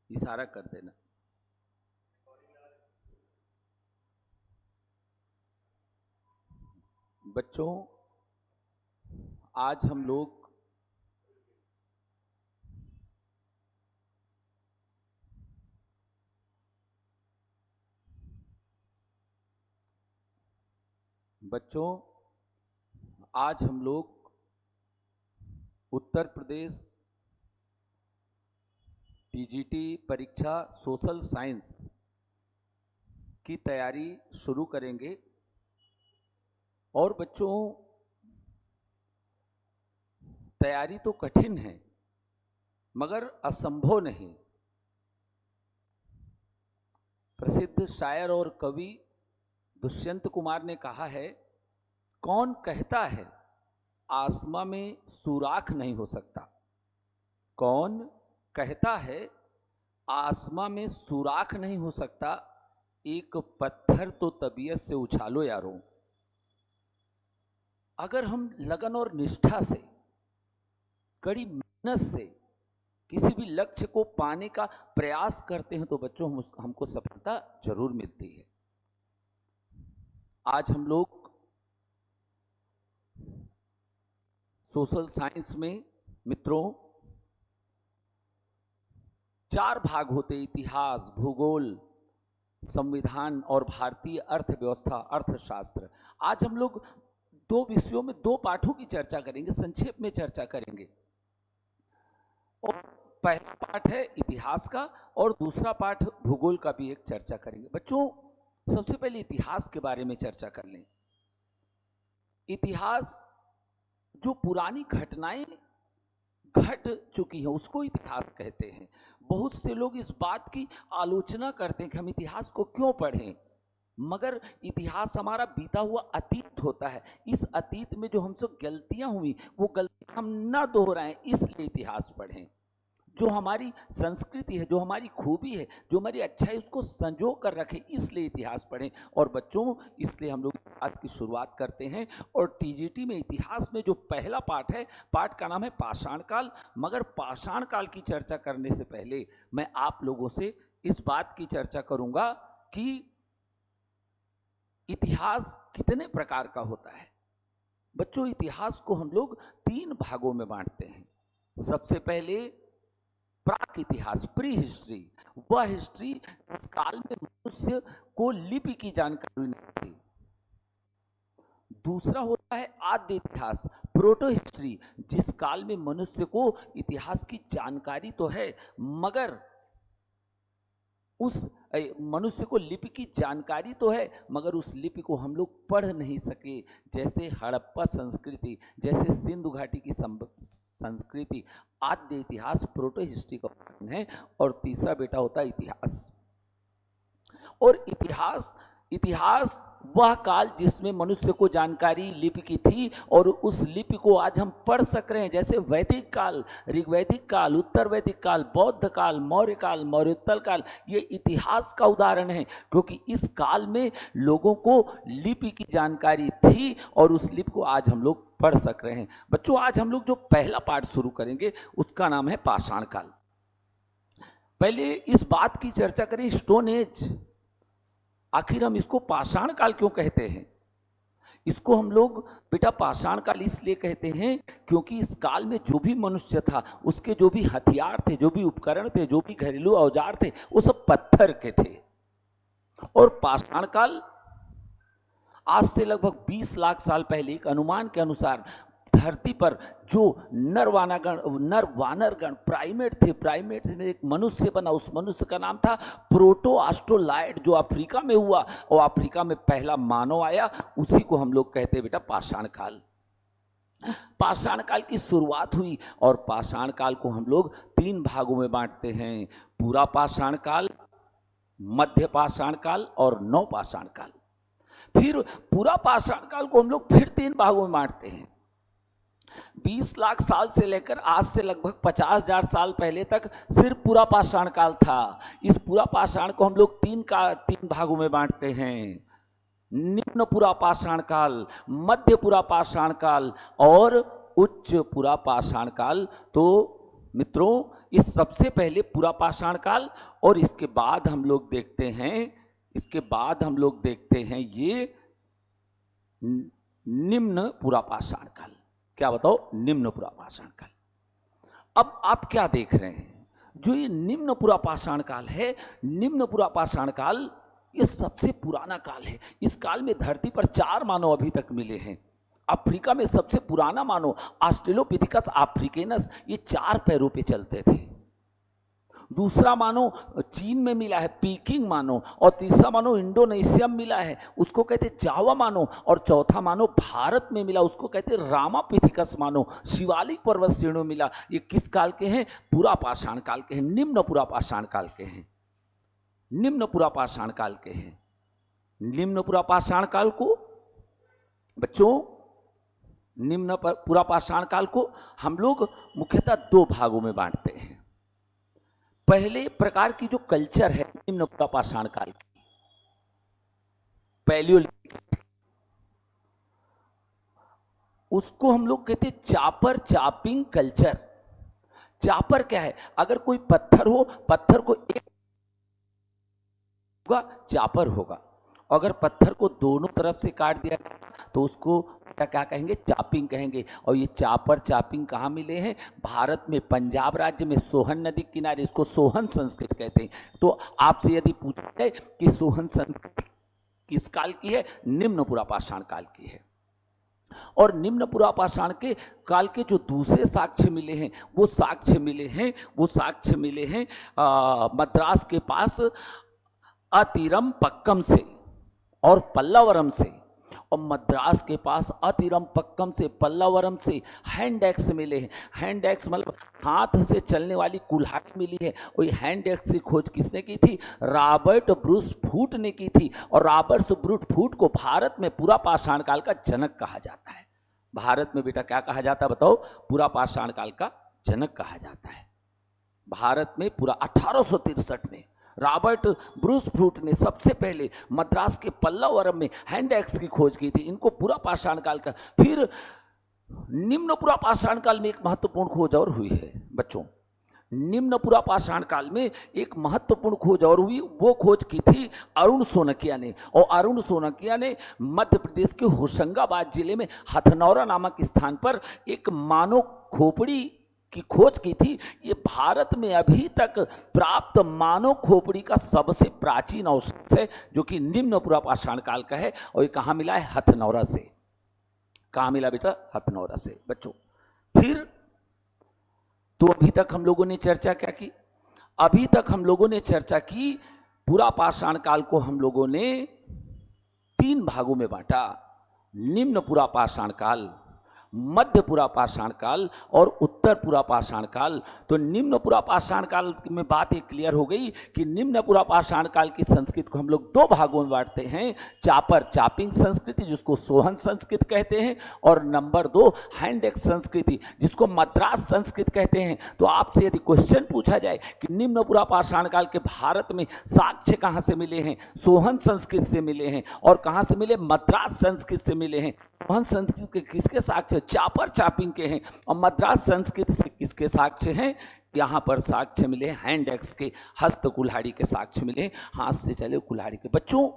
इशारा कर देना। बच्चों, आज हम लोग उत्तर प्रदेश टीजीटी परीक्षा सोशल साइंस की तैयारी शुरू करेंगे। और बच्चों, तैयारी तो कठिन है मगर असंभव नहीं। प्रसिद्ध शायर और कवि दुष्यंत कुमार ने कहा है, कौन कहता है आसमां में सुराख नहीं हो सकता। कौन कहता है आसमां में सुराख नहीं हो सकता, एक पत्थर तो तबीयत से उछालो यारों। अगर हम लगन और निष्ठा से, कड़ी मेहनत से किसी भी लक्ष्य को पाने का प्रयास करते हैं तो बच्चों हमको सफलता जरूर मिलती है। आज हम लोग सोशल साइंस में मित्रों 4 भाग होते, इतिहास, भूगोल, संविधान और भारतीय अर्थव्यवस्था, अर्थशास्त्र। आज हम लोग 2 विषयों में 2 पाठों की चर्चा करेंगे, संक्षेप में चर्चा करेंगे। और पहला पाठ है इतिहास का और दूसरा पाठ भूगोल का भी एक चर्चा करेंगे। बच्चों, सबसे पहले इतिहास के बारे में चर्चा कर लें। इतिहास जो पुरानी घटनाएं घट चुकी हैं उसको इतिहास कहते हैं। बहुत से लोग इस बात की आलोचना करते हैं कि हम इतिहास को क्यों पढ़ें, मगर इतिहास हमारा बीता हुआ अतीत होता है। इस अतीत में जो हमसे गलतियां हुई वो गलतियां हम ना दोहराएं, इसलिए इतिहास पढ़ें। जो हमारी संस्कृति है, जो हमारी खूबी है, जो हमारी अच्छाई, उसको संजो कर रखें, इसलिए इतिहास पढ़ें। और बच्चों, इसलिए हम लोग इतिहास की शुरुआत करते हैं। और टीजीटी में इतिहास में जो पहला पाठ है, पाठ का नाम है पाषाण काल। मगर पाषाण काल की चर्चा करने से पहले मैं आप लोगों से इस बात की चर्चा करूंगा कि इतिहास कितने प्रकार का होता है। बच्चों, इतिहास को हम लोग 3 भागों में बांटते हैं। सबसे पहले प्राक इतिहास, प्री हिस्ट्री, वह हिस्ट्री जिस काल में मनुष्य को लिपि की जानकारी नहीं थी। दूसरा होता है आद्य इतिहास, प्रोटो हिस्ट्री, जिस काल में मनुष्य को इतिहास की जानकारी तो है मगर उस मनुष्य को लिपि की जानकारी तो है मगर उस लिपि को हम लोग पढ़ नहीं सके। जैसे हड़प्पा संस्कृति, जैसे सिंधु घाटी की संस्कृति। आद्य इतिहास प्रोटो हिस्ट्री का उदाहरण है। और तीसरा बेटा होता है इतिहास। और इतिहास वह काल जिसमें मनुष्य को जानकारी लिपि की थी और उस लिपि को आज हम पढ़ सक रहे हैं। जैसे वैदिक काल, ऋग्वैदिक काल, उत्तर वैदिक काल, बौद्ध काल, मौर्योत्तर काल, ये इतिहास का उदाहरण है, क्योंकि इस काल में लोगों को लिपि की जानकारी थी और उस लिपि को आज हम लोग पढ़ सक रहे हैं। बच्चों, आज हम लोग जो पहला पाठ शुरू करेंगे उसका नाम है पाषाण काल। पहले इस बात की चर्चा करें, स्टोन एज, आखिर हम इसको पाषाण काल क्यों कहते हैं। इसको हम लोग बेटा पाषाण काल इसलिए कहते हैं क्योंकि इस काल में जो भी मनुष्य था उसके जो भी हथियार थे, जो भी उपकरण थे, जो भी घरेलू औजार थे, वो सब पत्थर के थे। और पाषाण काल आज से लगभग 20 लाख साल पहले एक अनुमान के अनुसार धरती पर जो नर वानरगण प्राइमेट थे, प्राइमेट में एक मनुष्य बना, उस मनुष्य का नाम था प्रोटो ऑस्ट्रोलाइड, जो अफ्रीका में हुआ और अफ्रीका में पहला मानव आया, उसी को हम लोग कहते हैं बेटा पाषाण काल। पाषाण काल की शुरुआत हुई और पाषाण काल को हम लोग 3 भागों में बांटते हैं, पूरा पाषाण काल, मध्य पाषाण काल और नव पाषाण काल। फिर पूरा पाषाण काल को हम लोग फिर 3 भागों में बांटते हैं। 20 लाख साल से लेकर आज से लगभग 50,000 साल पहले तक सिर्फ पूरा पाषाण काल था। इस पूरा पाषाण को हम लोग 3 भागों में बांटते हैं, निम्न पूरा पाषाण काल, मध्य पूरा पाषाण काल और उच्च पूरा पाषाण काल। तो मित्रों, ये सबसे पहले पूरा पाषाण काल, और इसके बाद हम लोग देखते हैं ये निम्न पूरा पाषाण काल। क्या बताओ? निम्न पूरा पाषाण काल। अब आप क्या देख रहे हैं? जो ये निम्न पूरा पाषाण काल है, निम्न पूरा पाषाण काल ये सबसे पुराना काल है। इस काल में धरती पर 4 मानव अभी तक मिले हैं। अफ्रीका में सबसे पुराना मानव ऑस्ट्रेलोपिथेकस अफ्रीकेनस, ये 4 पैरों पे चलते थे। दूसरा मानव चीन में मिला है, पीकिंग मानव, और तीसरा मानव इंडोनेशिया में मिला है, उसको कहते जावा मानव, और चौथा मानव भारत में मिला, उसको कहते रामापिथिकस मानव। शिवालिक पर्वत श्रेणी में मिला। ये किस काल के हैं? पूरा पाषाण काल के हैं, निम्न पूरा पाषाण काल के हैं, निम्न पूरा पाषाण काल के हैं। निम्न पूरा पाषाण काल को बच्चों, निम्न पूरा पाषाण काल को हम लोग मुख्यतः 2 भागों में बांटते हैं। पहले प्रकार की जो कल्चर है निम्न पूरा पाषाण काल की, पैलियोलिथिक, उसको हम लोग कहते हैं चापर चापिंग कल्चर। चापर क्या है? अगर कोई पत्थर हो, पत्थर को एक चापर होगा, अगर पत्थर को दोनों तरफ से काट दिया तो उसको क्या कहेंगे? चापिंग कहेंगे। और ये चापर चापिंग कहाँ मिले हैं? भारत में पंजाब राज्य में सोहन नदी किनारे, इसको सोहन संस्कृत कहते हैं। तो आपसे यदि पूछा जाए कि सोहन संस्कृत किस काल की है? निम्न पूरा पाषाण काल की है। और निम्न पूरा पाषाण के काल के जो दूसरे साक्ष्य मिले हैं, वो साक्ष्य मिले हैं मद्रास के पास अतिरम पक्कम से और पल्लवरम से, और मद्रास के पास अतिरम पक्कम से, पल्लवरम से हैंड एक्स मिले हैं। हैंड एक्स मतलब हाथ से चलने वाली कुल्हाड़ी मिली है। और ये हैंड एक्स की खोज किसने की थी? रॉबर्ट ब्रूस फूट ने की थी। और रॉबर्ट ब्रूस फूट को भारत में पूरा पाषाण काल का जनक कहा जाता है। भारत में बेटा क्या कहा जाता है बताओ? पूरा पाषाण काल का जनक कहा जाता है। भारत में पूरा 1863 में रॉबर्ट ब्रूस फ्रूट ने सबसे पहले मद्रास के पल्लवरम में हैंड एक्स की खोज की थी। इनको पूरा पाषाण काल का। फिर निम्न पूरा पाषाण काल में एक महत्वपूर्ण खोज और हुई है बच्चों। निम्न पूरा पाषाण काल में एक महत्वपूर्ण खोज और हुई। वो खोज की थी अरुण सोनकिया ने। और अरुण सोनकिया ने मध्य प्रदेश के होशंगाबाद जिले में हथनौरा नामक स्थान पर एक मानव खोपड़ी की खोज की थी। ये भारत में अभी तक प्राप्त मानव खोपड़ी का सबसे प्राचीन अवशेष है, जो कि निम्न पूरा पाषाण काल का है। और ये कहाँ मिला है? हथनौरा से। कहाँ मिला बेटा? हथनौरा से बच्चों। फिर तो अभी तक हम लोगों ने चर्चा क्या की? अभी तक हम लोगों ने चर्चा की, पूरा पाषाण काल को हम लोगों ने 3 भागों में बांटा। निम्न पूरा पाषाण काल, मध्य पूरा पाषाण काल और उत्तर पूरा पाषाण काल। तो निम्न पूरा पाषाण काल में बात एक क्लियर हो गई कि निम्न पूरा पाषाण काल की संस्कृति को हम लोग 2 भागों में बांटते हैं। चापर चापिंग संस्कृति, जिसको सोहन संस्कृत कहते हैं, और नंबर 2 हैंड एक्स संस्कृति, जिसको मद्रास संस्कृत कहते हैं। तो आपसे यदि क्वेश्चन पूछा जाए कि निम्न पूरा पाषाण काल के भारत में साक्ष्य कहाँ से मिले हैं? सोहन संस्कृत से मिले हैं। और कहाँ से मिले? मद्रास संस्कृत से मिले हैं। सोहन संस्कृत के किसके साक्ष्य? चापर चापिंग के हैं। और मद्रास संस्कृत से किसके साक्ष्य हैं? यहां पर साक्ष्य मिले हैंड एक्स के, हस्त कुल्हाड़ी के साक्ष्य मिले, हाथ से चले कुल्हाड़ी के। बच्चों,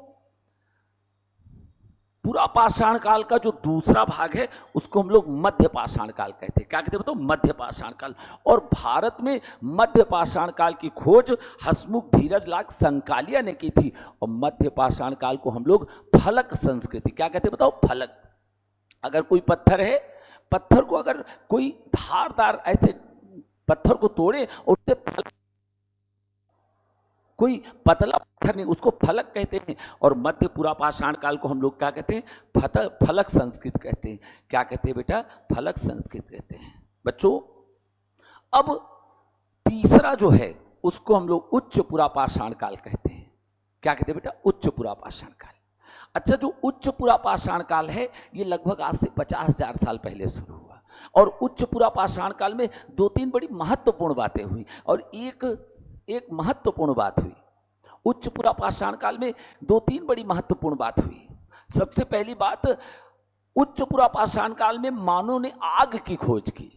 पूरा पाषाण काल का जो दूसरा भाग है उसको हम लोग मध्य पाषाण काल कहते हैं। क्या कहते हैं बताओ? मध्य पाषाण काल। और भारत में मध्य पाषाण काल की खोज हसमुख धीरज लाल संकालिया ने की थी। और मध्य पाषाण काल को हम लोग फलक संस्कृति, क्या कहते हैं बताओ? फलक। अगर कोई पत्थर है, पत्थर को अगर कोई धारदार ऐसे पत्थर को तोड़े और उससे कोई पतला पत्थर नहीं, उसको फलक कहते हैं। और मध्य पूरा पाषाण काल को हम लोग क्या कहते हैं? फलक संस्कृत कहते हैं। क्या कहते हैं बेटा? फलक संस्कृत कहते हैं बच्चों। अब तीसरा जो है उसको हम लोग उच्च पूरा पाषाण काल कहते हैं। क्या कहते हैं बेटा? उच्च पूरा पाषाण काल। अच्छा, जो उच्च पूरा पाषाण काल है ये लगभग आज से 50,000 साल पहले शुरू हुआ। और उच्च पूरा पाषाण काल में 2-3 बड़ी महत्वपूर्ण बातें हुई। और एक महत्वपूर्ण बात हुई उच्च पूरा पाषाण काल में, 2-3 बड़ी महत्वपूर्ण बात हुई। सबसे पहली बात, उच्च पूरा पाषाण काल में मानव ने आग की खोज की।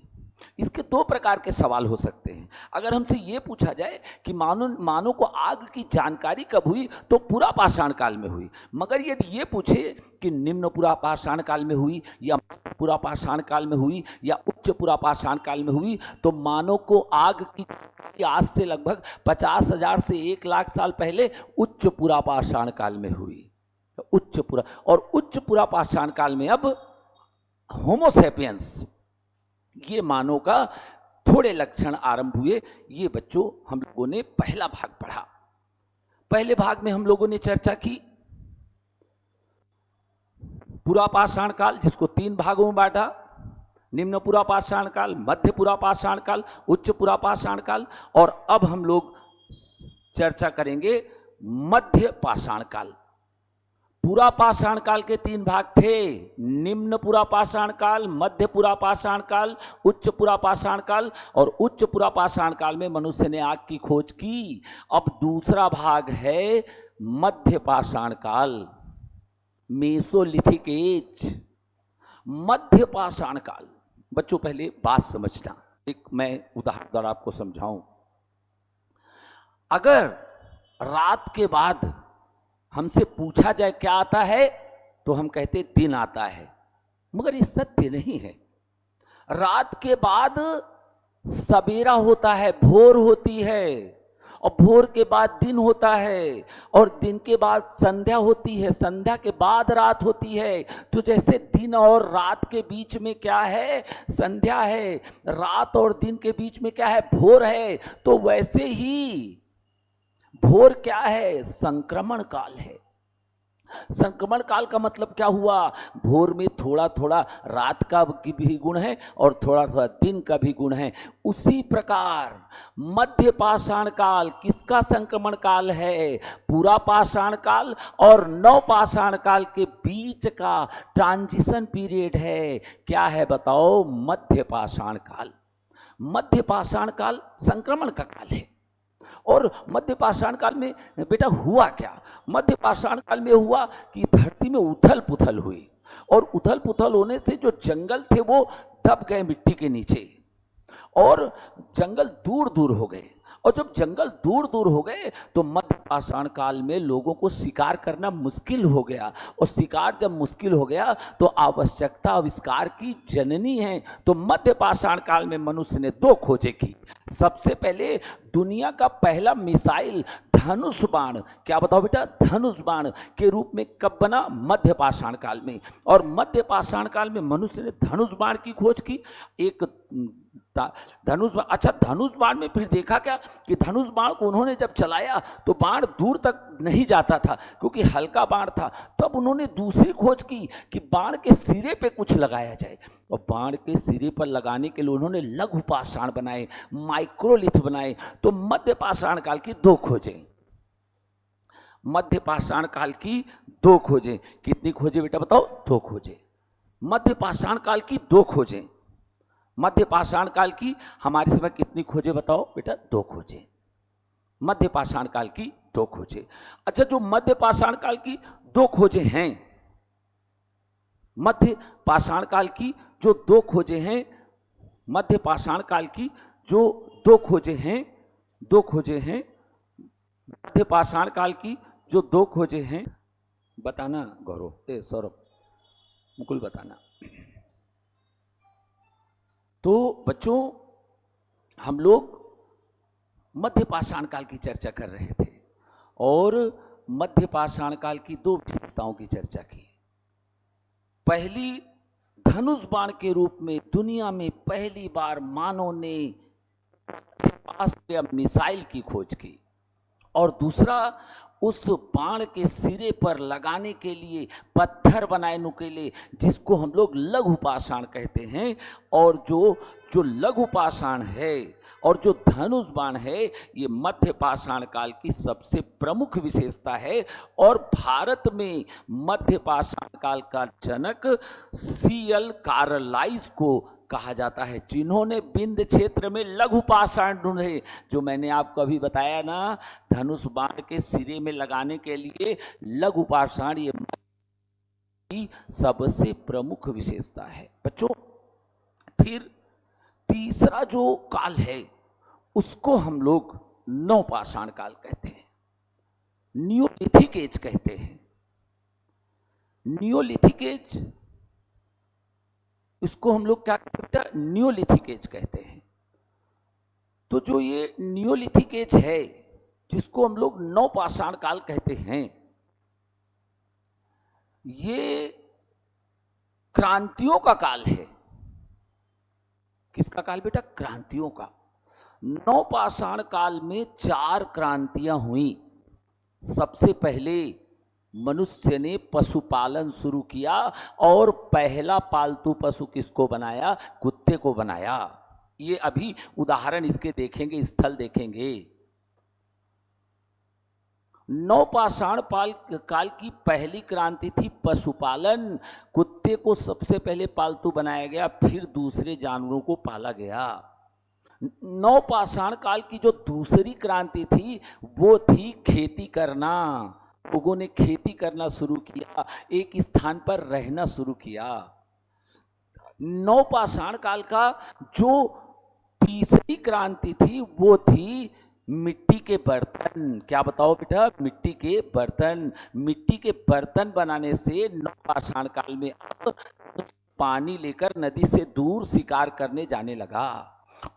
इसके दो प्रकार के सवाल हो सकते हैं। अगर हमसे ये पूछा जाए कि मानव को आग की जानकारी कब हुई, तो पुरा पाषाण काल में हुई। मगर यदि ये पूछे कि निम्न पुरा पाषाण काल में हुई या पुरा पाषाण काल में हुई या उच्च पुरा पाषाण काल में हुई, तो मानव को आग की आज से लगभग 50,000 से 1,00,000 साल पहले उच्च पुरा पाषाण काल में हुई। उच्च पुरा पाषाण काल में अब होमोसेपियंस, ये मानव का थोड़े लक्षण आरंभ हुए। ये बच्चों हम लोगों ने पहला भाग पढ़ा। पहले भाग में हम लोगों ने चर्चा की पुरा पाषाण काल, जिसको 3 भागों में बांटा, निम्न पुरा पाषाण काल, मध्य पुरा पाषाण काल, उच्च पुरा पाषाण काल। और अब हम लोग चर्चा करेंगे मध्य पाषाण काल। पुरा पाषाण काल के 3 भाग थे, निम्न पुरा पाषाण काल, मध्य पुरा पाषाण काल, उच्च पुरा पाषाण काल। और उच्च पुरा पाषाण काल में मनुष्य ने आग की खोज की। अब दूसरा भाग है मध्य पाषाण काल, मेसोलिथिक एज, मध्य पाषाण काल। बच्चों पहले बात समझना, एक मैं उदाहरण द्वारा आपको समझाऊं। अगर रात के बाद हमसे पूछा जाए क्या आता है, तो हम कहते दिन आता है, मगर ये सत्य नहीं है। रात के बाद सवेरा होता है, भोर होती है, और भोर के बाद दिन होता है, और दिन के बाद संध्या होती है, संध्या के बाद रात होती है। तो जैसे दिन और रात के बीच में क्या है, संध्या है, रात और दिन के बीच में क्या है, भोर है। तो वैसे ही भोर क्या है, संक्रमण काल है। संक्रमण काल का मतलब क्या हुआ, भोर में थोड़ा थोड़ा रात का भी गुण है और थोड़ा थोड़ा दिन का भी गुण है। उसी प्रकार मध्य पाषाण काल किसका संक्रमण काल है, पूरा पाषाण काल और नव पाषाण काल के बीच का ट्रांजिशन पीरियड है। क्या है बताओ, मध्य पाषाण काल। मध्य पाषाण काल संक्रमण का काल है। और मध्य पाषाण काल में बेटा हुआ क्या, मध्य पाषाण काल में हुआ कि धरती में उथल पुथल हुई, और उथल पुथल होने से जो जंगल थे वो दब गए मिट्टी के नीचे, और जंगल दूर दूर हो गए। और जब जंगल दूर दूर हो गए तो मध्य पाषाण काल में लोगों को शिकार करना मुश्किल हो गया, और शिकार जब मुश्किल हो गया तो आवश्यकता आविष्कार की जननी है। तो मध्य पाषाण काल में मनुष्य ने 2 खोजें की। सबसे पहले दुनिया का पहला मिसाइल धनुष बाण, क्या बताओ बेटा, धनुष बाण के रूप में कब बना, मध्य पाषाण काल में। और मध्य पाषाण काल में मनुष्य ने धनुष बाण की खोज की। एक धनुष बाण, अच्छा धनुष बाण में फिर देखा क्या कि धनुष बाण को उन्होंने जब चलाया तो बाण दूर तक नहीं जाता था, क्योंकि हल्का बाण था। तब उन्होंने दूसरी खोज की कि बाण के सिरे पे कुछ लगाया जाए, और बाण के सिरे पर लगाने के लिए उन्होंने लघु पाषाण बनाए, माइक्रोलिथ बनाए। तो मध्य पाषाण काल की 2 खोजें, मध्य पाषाण काल की 2 खोजें। कितनी खोजें बेटा बताओ, 2 खोजें। मध्य पाषाण काल की 2 खोजें। मध्य पाषाण काल की हमारे समय कितनी खोजें बताओ बेटा, 2 खोजें। मध्य पाषाण काल की 2 खोजें। अच्छा, जो मध्य पाषाण काल की 2 खोजें हैं, मध्य पाषाण काल की जो 2 खोजें हैं, मध्य पाषाण काल की जो 2 खोजें हैं, 2 खोजें हैं, मध्य पाषाण काल की जो 2 खोजें हैं, बताना गौरव, सौरभ, मुकुल बताना। तो बच्चों हम लोग मध्य पाषाण काल की चर्चा कर रहे थे, और मध्य पाषाण काल की 2 विशेषताओं की चर्चा की। पहली, धनुष बाण के रूप में दुनिया में पहली बार मानव ने मिसाइल की खोज की, और दूसरा, उस बाण के सिरे पर लगाने के लिए पत्थर बनाए नुकीले, जिसको हम लोग लघु पाषाण कहते हैं। और जो लघु पाषाण है और जो धनुष बाण है, ये मध्य पाषाण काल की सबसे प्रमुख विशेषता है। और भारत में मध्य पाषाण काल का जनक C.L. कार्लाइल को कहा जाता है, जिन्होंने विंध्य क्षेत्र में लघु पाषाण ढूंढे। जो मैंने आपको अभी बताया ना, धनुष बाण के सिरे में लगाने के लिए लघु पाषाण, ये सबसे प्रमुख विशेषता है बच्चों। फिर तीसरा जो काल है उसको हम लोग नवपाषाण काल कहते हैं, नियोलिथिक एज कहते हैं। नियोलिथिक एज, इसको हम लोग क्या कहते हैं, नियोलिथिक एज कहते हैं। तो जो ये नियोलिथिक एज है जिसको हम लोग नवपाषाण काल कहते हैं, ये क्रांतियों का काल है। किसका काल बेटा? क्रांतियों का। नवपाषाण काल में 4 क्रांतियां हुई। सबसे पहले मनुष्य ने पशुपालन शुरू किया और पहला पालतू पशु किसको बनाया? कुत्ते को बनाया। ये अभी उदाहरण इसके देखेंगे, स्थल देखेंगे। नवपाषाण काल की पहली क्रांति थी पशुपालन। कुत्ते को सबसे पहले पालतू बनाया गया, फिर दूसरे जानवरों को पाला गया। नवपाषाण काल की जो दूसरी क्रांति थी वो थी खेती करना। लोगों ने खेती करना शुरू किया, एक स्थान पर रहना शुरू किया। नवपाषाण काल का जो तीसरी क्रांति थी वो थी मिट्टी के बर्तन। क्या बताओ बेटा? मिट्टी के बर्तन। मिट्टी के बर्तन बनाने से नवपाषाण काल में अब पानी लेकर नदी से दूर शिकार करने जाने लगा।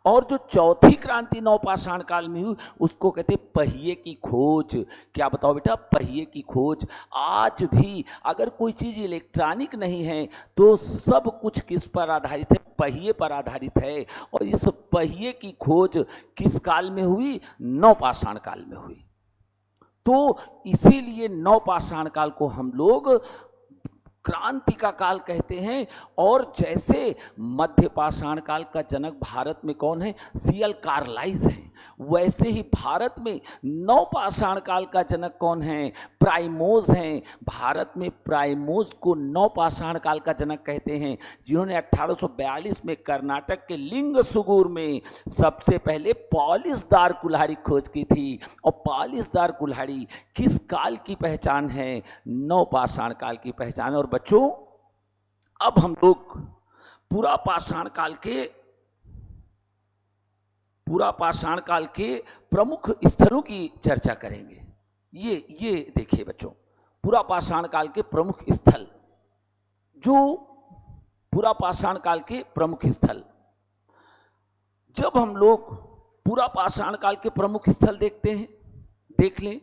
और जो चौथी क्रांति नवपाषाण काल में हुई उसको कहते पहिए की खोज। क्या बताओ बेटा? पहिए की खोज। आज भी अगर कोई चीज इलेक्ट्रॉनिक नहीं है तो सब कुछ किस पर आधारित है? पहिए पर आधारित है। और इस पहिए की खोज किस काल में हुई? नवपाषाण काल में हुई। तो इसीलिए नवपाषाण काल को हम लोग क्रांति का काल कहते हैं। और जैसे मध्य पाषाण काल का जनक भारत में कौन है? सीएल कार्लाइस है। वैसे ही भारत में नवपाषाण काल का जनक कौन है? प्राइमोस हैं। भारत में प्राइमोस को नवपाषाण काल का जनक कहते हैं, जिन्होंने 1842 में कर्नाटक के लिंगसुगूर में सबसे पहले पॉलिशदार कुल्हाड़ी खोज की थी। और पॉलिशदार कुल्हाड़ी किस काल की पहचान है? नवपाषाण काल की पहचान। और बच्चों, अब हम लोग पुरापाषाण काल के प्रमुख स्थलों की चर्चा करेंगे। ये देखिए बच्चों, पुरापाषाण काल के प्रमुख स्थल। जो पुरापाषाण काल के प्रमुख स्थल, जब हम लोग पुरापाषाण काल के प्रमुख स्थल देखते हैं, देख लें।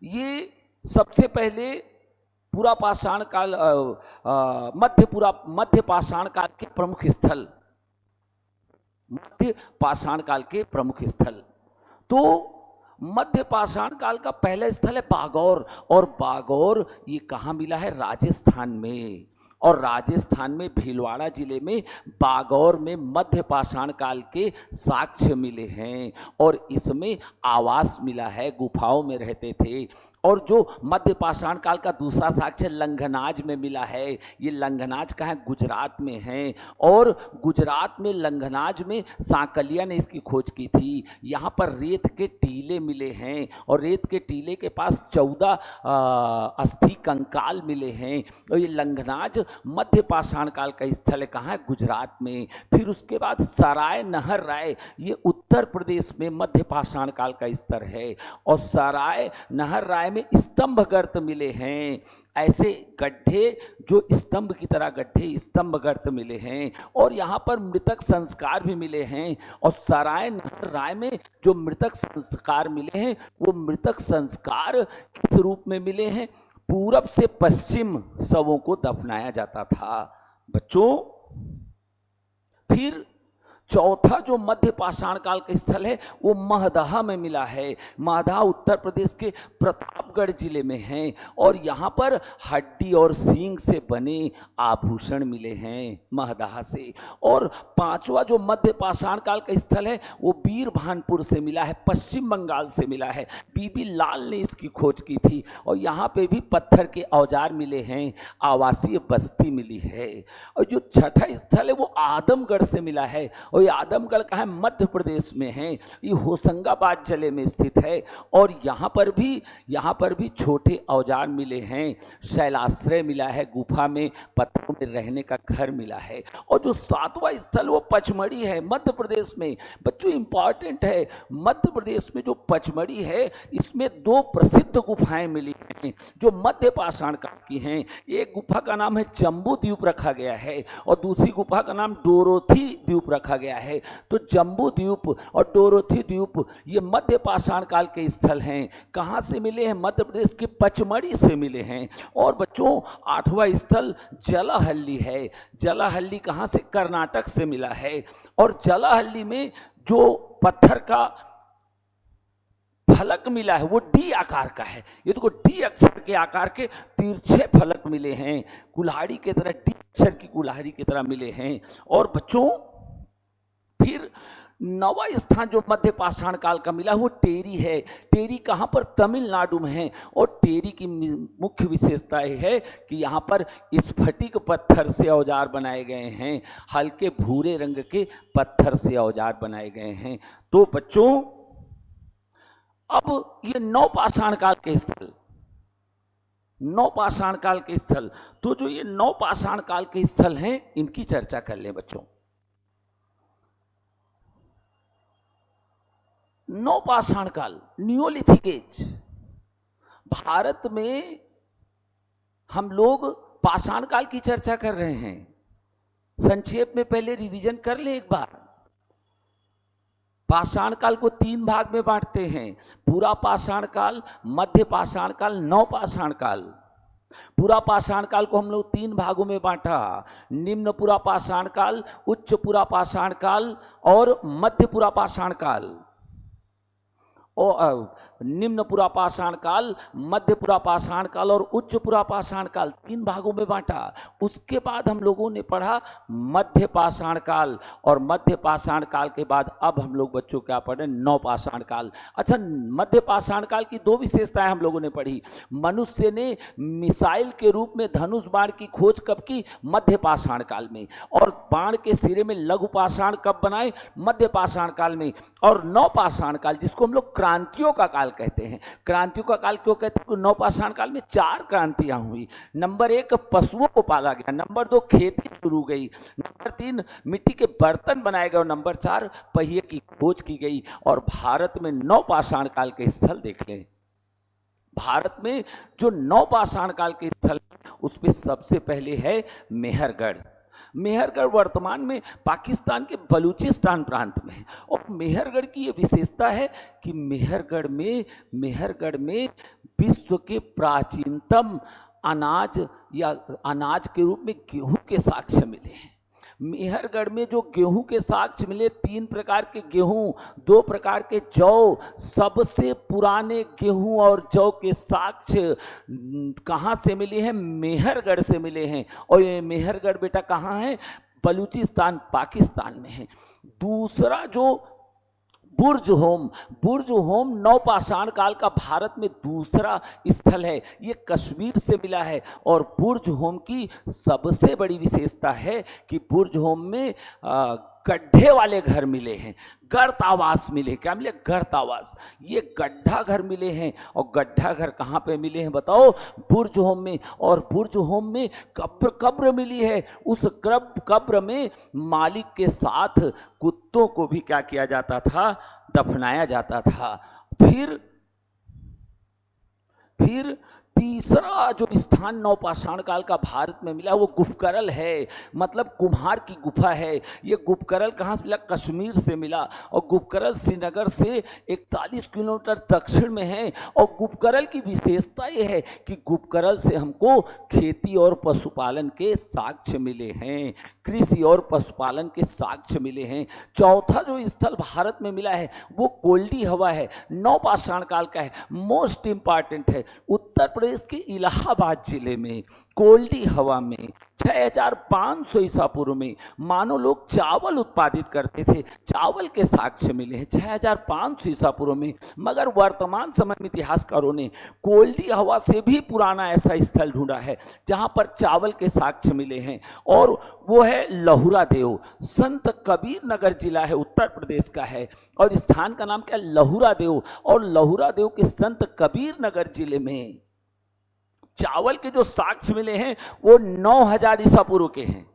ये सबसे पहले पुरापाषाण काल मध्य पाषाण काल के प्रमुख स्थल। मध्य पाषाण काल के प्रमुख स्थल। तो मध्य पाषाण काल का पहला स्थल है बागौर। और बागौर ये कहाँ मिला है? राजस्थान में। और राजस्थान में भीलवाड़ा जिले में बागौर में मध्य पाषाण काल के साक्ष्य मिले हैं। और इसमें आवास मिला है, गुफाओं में रहते थे। और जो मध्य पाषाण काल का दूसरा साक्ष्य लंघनाज में मिला है। ये लंघनाज कहाँ है? गुजरात में है। और गुजरात में लंघनाज में सांकलिया ने इसकी खोज की थी। यहाँ पर रेत के टीले मिले हैं और रेत के टीले के पास 14 अस्थि कंकाल मिले हैं। और ये लंघनाज मध्य पाषाण काल का स्थल है। कहाँ है? गुजरात में। फिर उसके बाद सराय नहर राय, ये उत्तर प्रदेश में मध्य पाषाण काल का स्तर है। और सराय नहर राय में स्तंभ गर्त मिले हैं। ऐसे गड्ढे जो स्तंभ की तरह गड्ढे, स्तंभ गर्त मिले हैं। और यहाँ पर मृतक संस्कार भी मिले हैं। और सराय नहर राय में जो मृतक संस्कार मिले हैं वो मृतक संस्कार किस रूप में मिले हैं? पूरब से पश्चिम शवों को दफनाया जाता था बच्चों। फिर चौथा जो मध्य पाषाण काल का स्थल है वो महदहा में मिला है। महदहा उत्तर प्रदेश के प्रतापगढ़ जिले में है। और यहाँ पर हड्डी और सींग से बने आभूषण मिले हैं महदहा से। और पांचवा जो मध्य पाषाण काल का स्थल है वो बीरभानपुर से मिला है, पश्चिम बंगाल से मिला है। बीबी लाल ने इसकी खोज की थी। और यहाँ पे भी पत्थर के औजार मिले हैं, आवासीय बस्ती मिली है। और जो छठा स्थल है वो आदमगढ़ से मिला है। और ये आदमगढ़ कहाँ है? मध्य प्रदेश में है। ये होशंगाबाद जिले में स्थित है। और यहाँ पर भी छोटे औजार मिले हैं, शैलाश्रय मिला है, गुफा में पत्थरों में रहने का घर मिला है। और जो 7वां स्थल वो पचमढ़ी है मध्य प्रदेश में। बच्चों इंपॉर्टेंट है, मध्य प्रदेश में जो पचमढ़ी है इसमें 2 प्रसिद्ध गुफाएं मिली हैं जो मध्य पाषाण काल की हैं। एक गुफा का नाम है जम्बू द्वीप रखा गया है और दूसरी गुफा का नाम डोरोथी द्वीप रखा गया है। तो जम्बू द्वीप और डोरोथी द्वीप ये मध्य पाषाण काल के स्थल हैं। कहाँ से मिले हैं? मध्य प्रदेश के पचमढ़ी से मिले हैं। और बच्चों 8वां स्थल जलाहल्ली है। जलाहल्ली कहाँ से? कर्नाटक से मिला है। और जलाहल्ली में जो पत्थर का फलक मिला है वो डी आकार का है। ये देखो डी अक्षर के आकार के तिरछे फलक मिले हैं, कुल्हाड़ी की तरह, डी अक्षर की कुल्हाड़ी की तरह मिले हैं। और बच्चों फिर 9वां स्थान जो मध्य पाषाण काल का मिला वो टेरी है। टेरी कहाँ पर? तमिलनाडु में है। और टेरी की मुख्य विशेषता यह है कि यहाँ पर स्फटिक पत्थर से औजार बनाए गए हैं, हल्के भूरे रंग के पत्थर से औजार बनाए गए हैं। तो बच्चों अब ये 9 पाषाण काल के स्थल, 9 पाषाण काल के स्थल, तो जो ये 9 पाषाण काल के स्थल हैं इनकी चर्चा कर लें बच्चों। 9 पाषाण काल, नियोलिथिक एज। भारत में हम लोग पाषाण काल की चर्चा कर रहे हैं। संक्षेप में पहले रिवीजन कर लें एक बार। पाषाण काल को 3 भाग में बांटते हैं, पूरा पाषाण काल, मध्य पाषाण काल, नव पाषाण काल। पूरा पाषाण काल को हम लोग 3 भागों में बांटा, निम्न पूरा पाषाण काल, उच्च पूरा पाषाण काल और मध्य पूरा पाषाण काल। और निम्न पुरा पाषाण काल, मध्य पुरा पाषाण काल और उच्च पुरा पाषाण काल 3 भागों में बांटा। उसके बाद हम लोगों ने पढ़ा मध्य पाषाण काल, और मध्य पाषाण काल के बाद अब हम लोग बच्चों क्या पढ़े? नव पाषाण काल। अच्छा, मध्य पाषाण काल की 2 विशेषताएं हम लोगों ने पढ़ी। मनुष्य ने मिसाइल के रूप में धनुष बाण की खोज कब की? मध्य पाषाण काल में। और बाण के सिरे में लघु पाषाण कब बनाए? मध्य पाषाण काल में। और नव पाषाण काल, जिसको हम लोग क्रांतियों का काल कहते हैं। क्रांतियों का काल क्यों कहते हैं? नव पाषाण काल में 4 क्रांतियां हुई। नंबर 1 पशुओं को पाला गया, नंबर 2 खेती शुरू गई, नंबर 3 मिट्टी के बर्तन बनाए गए और नंबर 4 पहिए की खोज की गई। और भारत में नव पाषाण काल के स्थल देख लें। भारत में जो नव पाषाण काल के स्थल उसमें सबसे पहले है मेहरगढ़। मेहरगढ़ वर्तमान में पाकिस्तान के बलूचिस्तान प्रांत में है। और मेहरगढ़ की ये विशेषता है कि मेहरगढ़ में विश्व के प्राचीनतम अनाज या अनाज के रूप में गेहूं के साक्ष्य मिले हैं। मेहरगढ़ में जो गेहूं के साक्ष्य मिले, 3 प्रकार के गेहूं, 2 प्रकार के जौ, सबसे पुराने गेहूं और जौ के साक्ष्य कहाँ से मिले हैं? मेहरगढ़ से मिले हैं। और ये मेहरगढ़ बेटा कहाँ है? बलूचिस्तान पाकिस्तान में है। दूसरा जो बुर्ज होम नव पाषाण काल का भारत में दूसरा स्थल है। ये कश्मीर से मिला है। और बुर्ज होम की सबसे बड़ी विशेषता है कि बुर्ज होम में गड्ढे वाले घर मिले हैं, गर्त आवास मिले। क्या मिले? गर्त आवास। ये गड्ढा घर मिले हैं। और गड्ढा घर कहाँ पे मिले हैं बताओ? बुर्ज होम में। और बुर्ज होम में कब्र मिली है। उस कब्र में मालिक के साथ कुत्तों को भी क्या किया जाता था? दफनाया जाता था। फिर तीसरा जो स्थान नव पाषाण काल का भारत में मिला वो गुफकरल है, मतलब कुम्हार की गुफा है। ये गुफकरल कहाँ से मिला? कश्मीर से मिला। और गुफकरल श्रीनगर से 41 किलोमीटर दक्षिण में है। और गुफकरल की विशेषता ये है कि गुफकरल से हमको खेती और पशुपालन के साक्ष्य मिले हैं, कृषि और पशुपालन के साक्ष्य मिले हैं। चौथा जो स्थल भारत में मिला है वो कोल्डी हवा है, नव पाषाण काल का है, मोस्ट इंपॉर्टेंट है। उत्तर प्रदेश प्रदेश के इलाहाबाद जिले में कोल्डी हवा में 6500 ईसा पूर्व में मानव लोग चावल उत्पादित करते थे। चावल के साक्ष्य मिले हैं 6500 ईसा पूर्व में। मगर वर्तमान समय में इतिहासकारों ने कोल्डी हवा से भी पुराना ऐसा स्थल ढूंढा है जहां पर चावल के साक्ष्य मिले हैं, और वो है लहुरा देव। संत कबीर नगर जिला है, उत्तर प्रदेश का है, और स्थान का नाम क्या है? लहुरा देव। और लहुरा देव के संत कबीर नगर जिले में चावल के जो साक्ष्य मिले हैं वो 9000 ईसा पूर्व के हैं।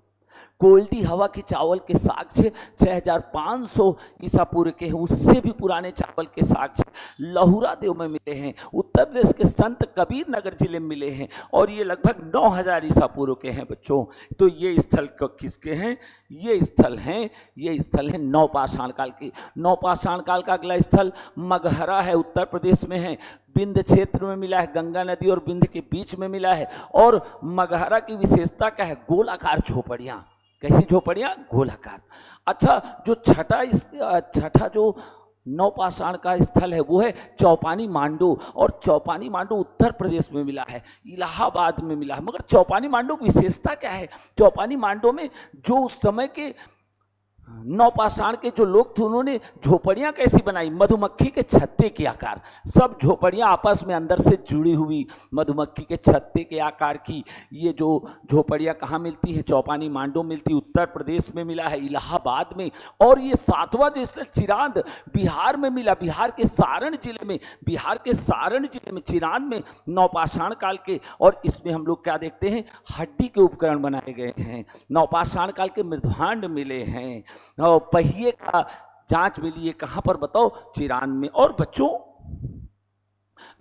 कोल्डी हवा के चावल के साक्ष्य 6500 ईसा पूर्व के हैं। उससे भी पुराने चावल के साक्ष्य लहुरा देव में मिले हैं, उत्तर प्रदेश के संत कबीर नगर जिले में मिले हैं, और ये लगभग 9000 ईसा पूर्व के हैं बच्चों। तो ये स्थल किसके हैं? ये स्थल हैं नवपाषाण काल के। नवपाषाण काल का अगला स्थल मगहरा है, उत्तर प्रदेश में है, बिंद क्षेत्र में मिला है, गंगा नदी और बिंद के बीच में मिला है। और मगहरा की विशेषता क्या है? गोलाकार झोपड़ियां। कैसी झोपड़ियां? गोलाकार। अच्छा, जो छठा जो नवपाषाण का स्थल है वो है चौपानी मांडू, और चौपानी मांडू उत्तर प्रदेश में मिला है, इलाहाबाद में मिला है। मगर चौपानी मांडू की विशेषता क्या है? चौपानी मांडू में जो उस समय के नवपाषाण के जो लोग थे उन्होंने झोपड़ियां कैसी बनाई? मधुमक्खी के छत्ते के आकार। सब झोपड़ियां आपस में अंदर से जुड़ी हुई, मधुमक्खी के छत्ते के आकार की। ये जो झोपड़ियां कहाँ मिलती है? चौपानी मांडू मिलती, उत्तर प्रदेश में मिला है, इलाहाबाद में। और ये सातवां जो स्थल चिरांद बिहार में मिला, बिहार के सारण जिले में चिरांद में नवपाषाण काल के। और इसमें हम लोग क्या देखते हैं? हड्डी के उपकरण बनाए गए हैं। नवपाषाण काल के मृदभांड मिले हैं, पहिए का जांच मिली है। कहां पर बताओ? चिरांद में। और बच्चों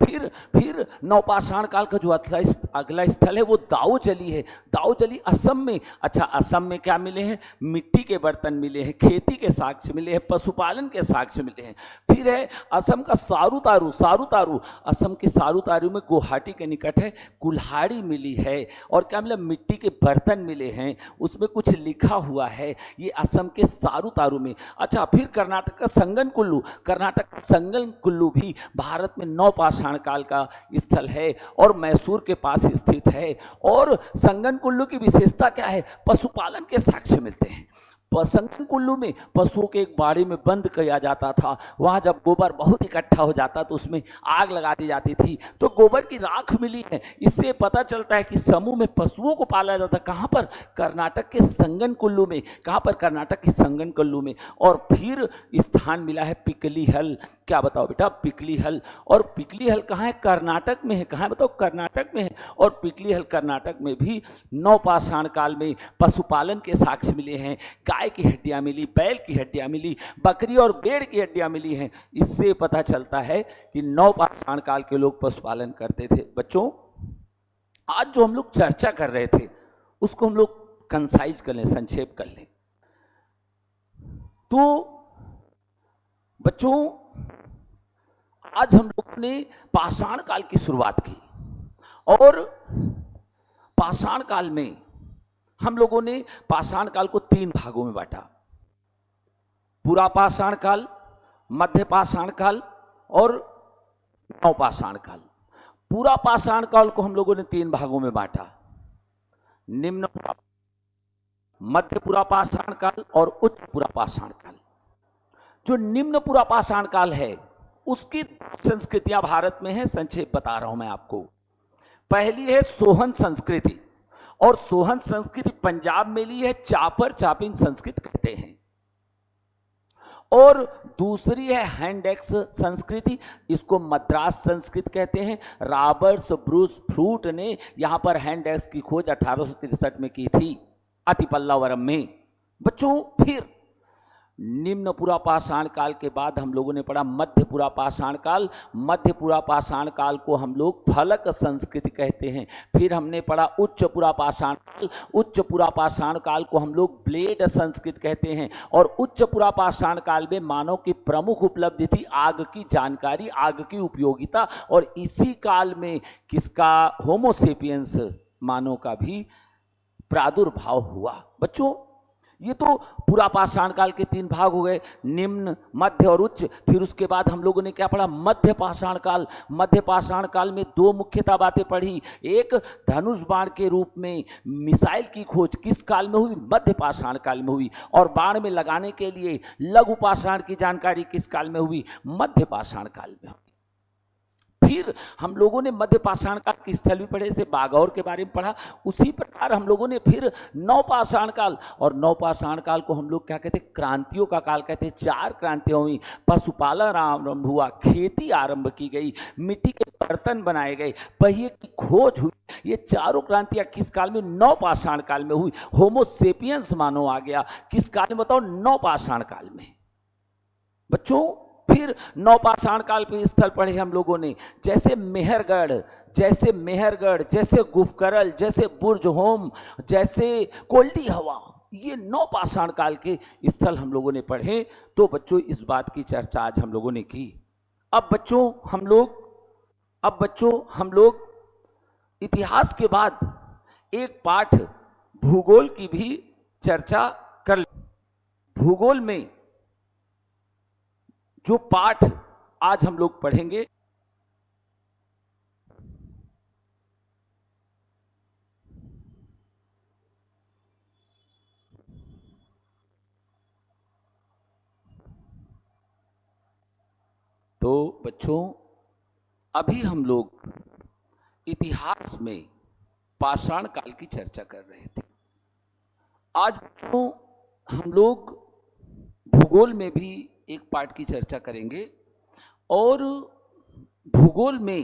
फिर नवपाषाण काल का जो अगला स्थल है वो दाऊजली है। दाऊजली असम में। अच्छा, असम में क्या मिले हैं? मिट्टी के बर्तन मिले हैं, खेती के साक्ष्य मिले हैं, पशुपालन के साक्ष्य मिले हैं। फिर है असम का सारूतारू। असम के सारूतारू में गुवाहाटी के निकट है, कुल्हाड़ी मिली है। और क्या मिला? मिट्टी के बर्तन मिले हैं, उसमें कुछ लिखा हुआ है, ये असम के सारूतारू में। अच्छा, फिर कर्नाटक का संगन कुल्लू भी भारत में नवपाषाण काल का स्थल है और मैसूर के पास स्थित है। और संगन कुल्लू की विशेषता क्या है? पशुपालन के साक्ष्य मिलते हैं। संगन कुल्लू में पशुओं के एक बाड़े में बंद किया जाता था। वहां जब गोबर बहुत इकट्ठा हो जाता तो उसमें आग लगा दी जाती थी, तो गोबर की राख मिली है। इससे पता चलता है कि समूह में पशुओं को पाला जाता। कहां पर? कर्नाटक के संगन कुल्लू में। कहां पर? कर्नाटक के संगन कुल्लू में। और फिर स्थान मिला है पिकलीहल। क्या बताओ बेटा? पिकलीहल। और पिकलीहल कहाँ है? कर्नाटक में है। कहाँ बताओ? कर्नाटक में है। और पिकलीहल कर्नाटक में भी नवपाषाण काल में पशुपालन के साक्ष्य मिले हैं। गाय की हड्डियां मिली, बैल की हड्डियां मिली, बकरी और भेड़ की हड्डियां मिली हैं। इससे पता चलता है कि नवपाषाण काल के लोग पशुपालन करते थे। बच्चों, आज जो हम लोग चर्चा कर रहे थे उसको हम लोग कंसाइज कर लें, संक्षेप कर लें। तो बच्चों, आज हम लोगों ने पाषाण काल की शुरुआत की, और पाषाण काल में हम लोगों ने पाषाण काल को 3 भागों में बांटा। पुरापाषाण काल, मध्य पाषाण काल और नवपाषाण काल। पुरापाषाण काल को हम लोगों ने 3 भागों में बांटा, निम्न मध्य पुरापाषाण काल और उच्च पुरापाषाण काल। जो निम्न पुरापाषाण काल है उसकी संस्कृतियां भारत में है, संक्षेप बता रहा हूं मैं आपको। पहली है सोहन संस्कृति, और सोहन संस्कृति पंजाब में ली है, चापर चापिंग संस्कृत कहते हैं। और दूसरी है हैंडेक्स संस्कृति, इसको मद्रास संस्कृत कहते हैं। रॉबर्ट्स ब्रूस फ्रूट ने यहां पर हैंडेक्स की खोज 1863 में की थी, अतिपल्लावरम में। बच्चों, फिर निम्न पुरापाषाण काल के बाद हम लोगों ने पढ़ा मध्य पुरापाषाण काल। मध्य पुरापाषाण काल को हम लोग फलक संस्कृति कहते हैं। फिर हमने पढ़ा उच्च पुरापाषाण काल। उच्च पुरापाषाण काल को हम लोग ब्लेड संस्कृत कहते हैं। और उच्च पुरापाषाण काल में मानव की प्रमुख उपलब्धि थी आग की जानकारी, आग की उपयोगिता। और इसी काल में किसका? होमोसेपियंस मानव का भी प्रादुर्भाव हुआ। बच्चों, ये तो पूरा पाषाण काल के 3 भाग हो गए, निम्न, मध्य और उच्च। फिर उसके बाद हम लोगों ने क्या पढ़ा, मध्य पाषाण काल। मध्य पाषाण काल में 2 मुख्यतः बातें पढ़ी। एक, धनुष बाण के रूप में मिसाइल की खोज किस काल में हुई, मध्य पाषाण काल में हुई। और बाण में लगाने के लिए लघु पाषाण की जानकारी किस काल में हुई, मध्य पाषाण काल में हुई। फिर हम लोगों ने मध्य पाषाण काल के स्थल भी पढ़े, से बागौर के बारे में पढ़ा। उसी प्रकार हम लोगों ने फिर नवपाषाण काल, और नवपाषाण काल को हम लोग क्या कहते हैं, क्रांतियों का काल कहते हैं। 4 क्रांतियां हुई, पशुपालन आरंभ हुआ, खेती आरंभ की गई, मिट्टी के बर्तन बनाए गए, पहिए की खोज हुई। ये चारों क्रांतियां किस काल में, नवपाषाण काल में हुई। होमोसेपियंस मानव आ गया किस काल में, बताओ, नवपाषाण काल में। बच्चों फिर नवपाषाण काल पे स्थल पढ़े हम लोगों ने, जैसे मेहरगढ़, जैसे गुफकरल, जैसे बुर्ज होम, जैसे कोल्डी हवा। ये नवपाषाण काल के स्थल हम लोगों ने पढ़े। तो बच्चों इस बात की चर्चा आज हम लोगों ने की। अब बच्चों हम लोग इतिहास के बाद एक पाठ भूगोल की भी चर्चा कर ले। भूगोल में जो पाठ आज हम लोग पढ़ेंगे, तो बच्चों अभी हम लोग इतिहास में पाषाण काल की चर्चा कर रहे थे। आज बच्चों हम लोग भूगोल में भी एक पाठ की चर्चा करेंगे, और भूगोल में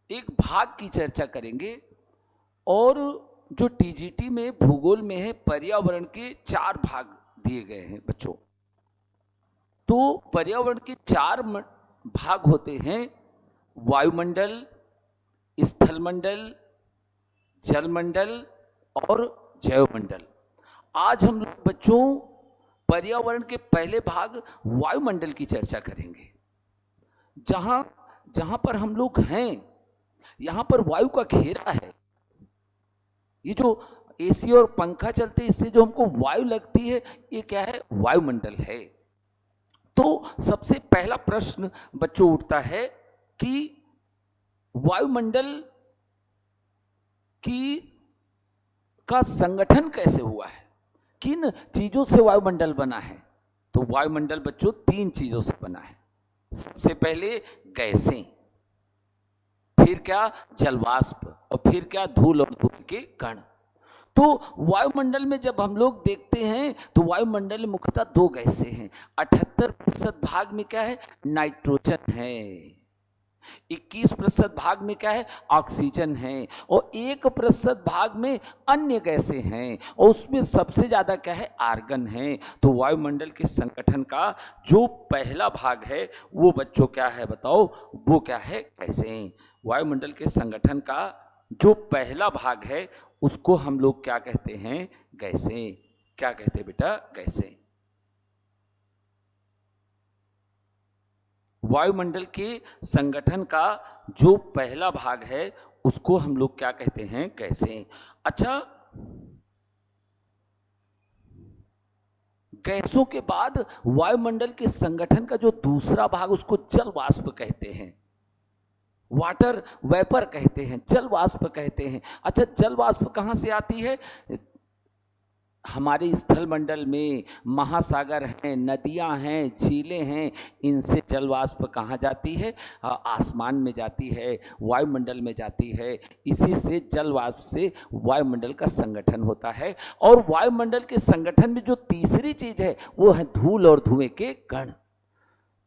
एक भाग की चर्चा करेंगे। और जो टीजीटी में भूगोल में है, पर्यावरण के 4 भाग दिए गए हैं बच्चों। तो पर्यावरण के 4 भाग होते हैं, वायुमंडल, स्थलमंडल, जलमंडल और जैवमंडल। आज हम लोग बच्चों पर्यावरण के पहले भाग वायुमंडल की चर्चा करेंगे। जहां पर हम लोग हैं, यहां पर वायु का घेरा है। ये जो एसी और पंखा चलते हैं, इससे जो हमको वायु लगती है, ये क्या है, वायुमंडल है। तो सबसे पहला प्रश्न बच्चों उठता है कि वायुमंडल का संगठन कैसे हुआ है, किन चीजों से वायुमंडल बना है। तो वायुमंडल बच्चों 3 चीजों से बना है। सबसे पहले गैसें, फिर क्या, जलवाष्प, और फिर क्या, धूल और धूल के कण। तो वायुमंडल में जब हम लोग देखते हैं तो वायुमंडल में मुख्यतः 2 गैसें हैं। 78% भाग में क्या है, नाइट्रोजन है। 21% भाग में क्या है, ऑक्सीजन है। और 1% भाग में अन्य गैसें हैं, और उसमें सबसे ज्यादा क्या है, आर्गन है। तो वायुमंडल के संगठन का जो पहला भाग है वो बच्चों क्या है, बताओ, वो क्या है, गैसें। वायुमंडल के संगठन का जो पहला भाग है उसको हम लोग क्या कहते हैं, गैसें। क्या कहते हैं बेटा, गैसें। वायुमंडल के संगठन का जो पहला भाग है उसको हम लोग क्या कहते हैं, गैसें। अच्छा, गैसों के बाद वायुमंडल के संगठन का जो दूसरा भाग, उसको जल वाष्प कहते हैं, वाटर वेपर कहते हैं, जल वाष्प कहते हैं। अच्छा, जल वाष्प कहाँ से आती है, हमारे स्थल मंडल में महासागर हैं, नदियां हैं, झीलें हैं, इनसे जल वाष्प कहाँ जाती है, आसमान में जाती है, वायुमंडल में जाती है। इसी से जल वाष्प से वायुमंडल का संगठन होता है। और वायुमंडल के संगठन में जो तीसरी चीज है वो है धूल और धुएं के कण।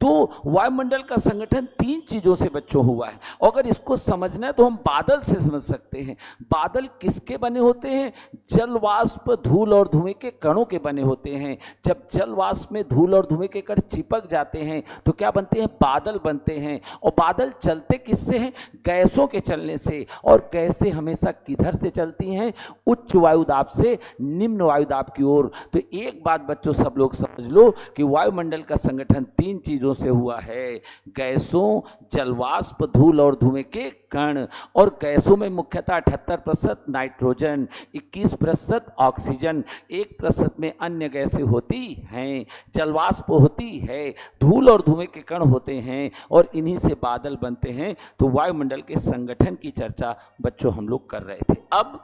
तो वायुमंडल का संगठन 3 चीजों से बच्चों हुआ है। और अगर इसको समझना है तो हम बादल से समझ सकते हैं। बादल किसके बने होते हैं, जल वाष्प, धूल और धुएं के कणों के बने होते हैं। जब जल वाष्प में धूल और धुएं के कण चिपक जाते हैं तो क्या बनते हैं, बादल बनते हैं। और बादल चलते किससे हैं, गैसों के चलने से। और गैसें हमेशा किधर से चलती हैं, उच्च वायुदाब से निम्न वायुदाब की ओर। तो एक बात बच्चों सब लोग समझ लो कि वायुमंडल का संगठन 3 चीजों से हुआ है। गैसों, जलवाष्प, धूल और धुएं के कण। और गैसों में मुख्यतः 78% नाइट्रोजन, 21% ऑक्सीजन, 1% में अन्य गैसें होती हैं। जलवाष्प होती है, धूल और धुएं के कण होते हैं और इन्हीं से बादल बनते हैं। तो वायुमंडल के संगठन की चर्चा बच्चों हम लोग कर रहे थे। अब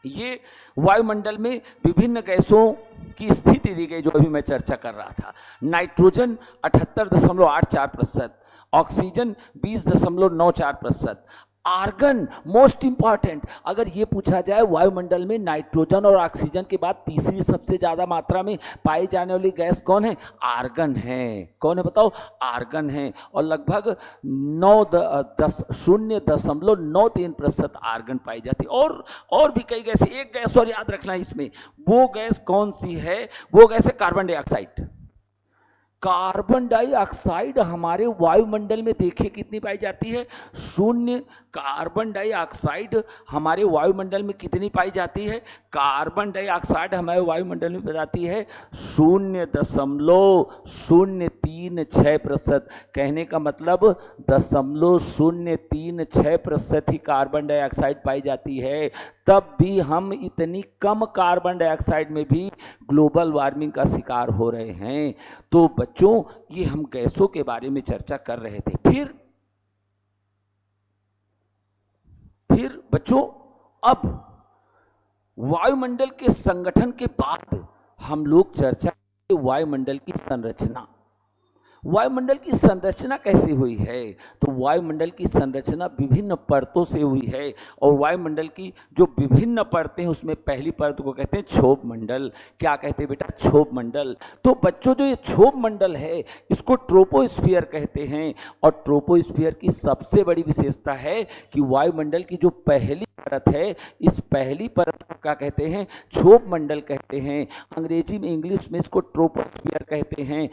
ये वायुमंडल में विभिन्न गैसों की स्थिति दी गई जो अभी मैं चर्चा कर रहा था। Nitrogen 78.84%, oxygen 20.94%, argon most important. अगर ये पूछा जाए वायुमंडल में नाइट्रोजन और ऑक्सीजन के बाद तीसरी सबसे ज्यादा मात्रा में पाई जाने वाली गैस कौन है? आर्गन है। कौन है बताओ? आर्गन है। और लगभग 0.93% आर्गन पाई जाती है। और भी कई गैस, एक गैस और याद रखना इसमें, वो गैस कौन सी है? वो गैस है कार्बन डाइऑक्साइड। कार्बन डाइऑक्साइड हमारे वायुमंडल में देखिए कितनी पाई जाती है? 0। कार्बन डाइऑक्साइड हमारे वायुमंडल में कितनी पाई जाती है? कार्बन डाइऑक्साइड हमारे वायुमंडल में पाई जाती है 0.036%। कहने का मतलब 0.036% ही कार्बन डाइऑक्साइड पाई जाती है। तब भी हम इतनी कम कार्बन डाइऑक्साइड में भी ग्लोबल वार्मिंग का शिकार हो रहे हैं। तो बच्चों, ये हम गैसों के बारे में चर्चा कर रहे थे। फिर बच्चों, अब वायुमंडल के संगठन के बाद हम लोग चर्चा करेंगे वायुमंडल की संरचना। वायुमंडल की संरचना कैसे हुई है? तो वायुमंडल की संरचना विभिन्न परतों से हुई है। और वायुमंडल की जो विभिन्न परतें हैं उसमें पहली परत को कहते हैं क्षोभ मंडल। क्या कहते हैं बेटा? क्षोभ मंडल। तो बच्चों, जो ये क्षोभ मंडल है इसको ट्रोपोस्फियर कहते हैं। और ट्रोपोस्फियर की सबसे बड़ी विशेषता है कि वायुमंडल की जो पहली परत है, इस पहली परत को क्या कहते हैं? क्षोभ मंडल कहते हैं। अंग्रेजी में, इंग्लिश में इसको ट्रोपोस्फियर कहते हैं,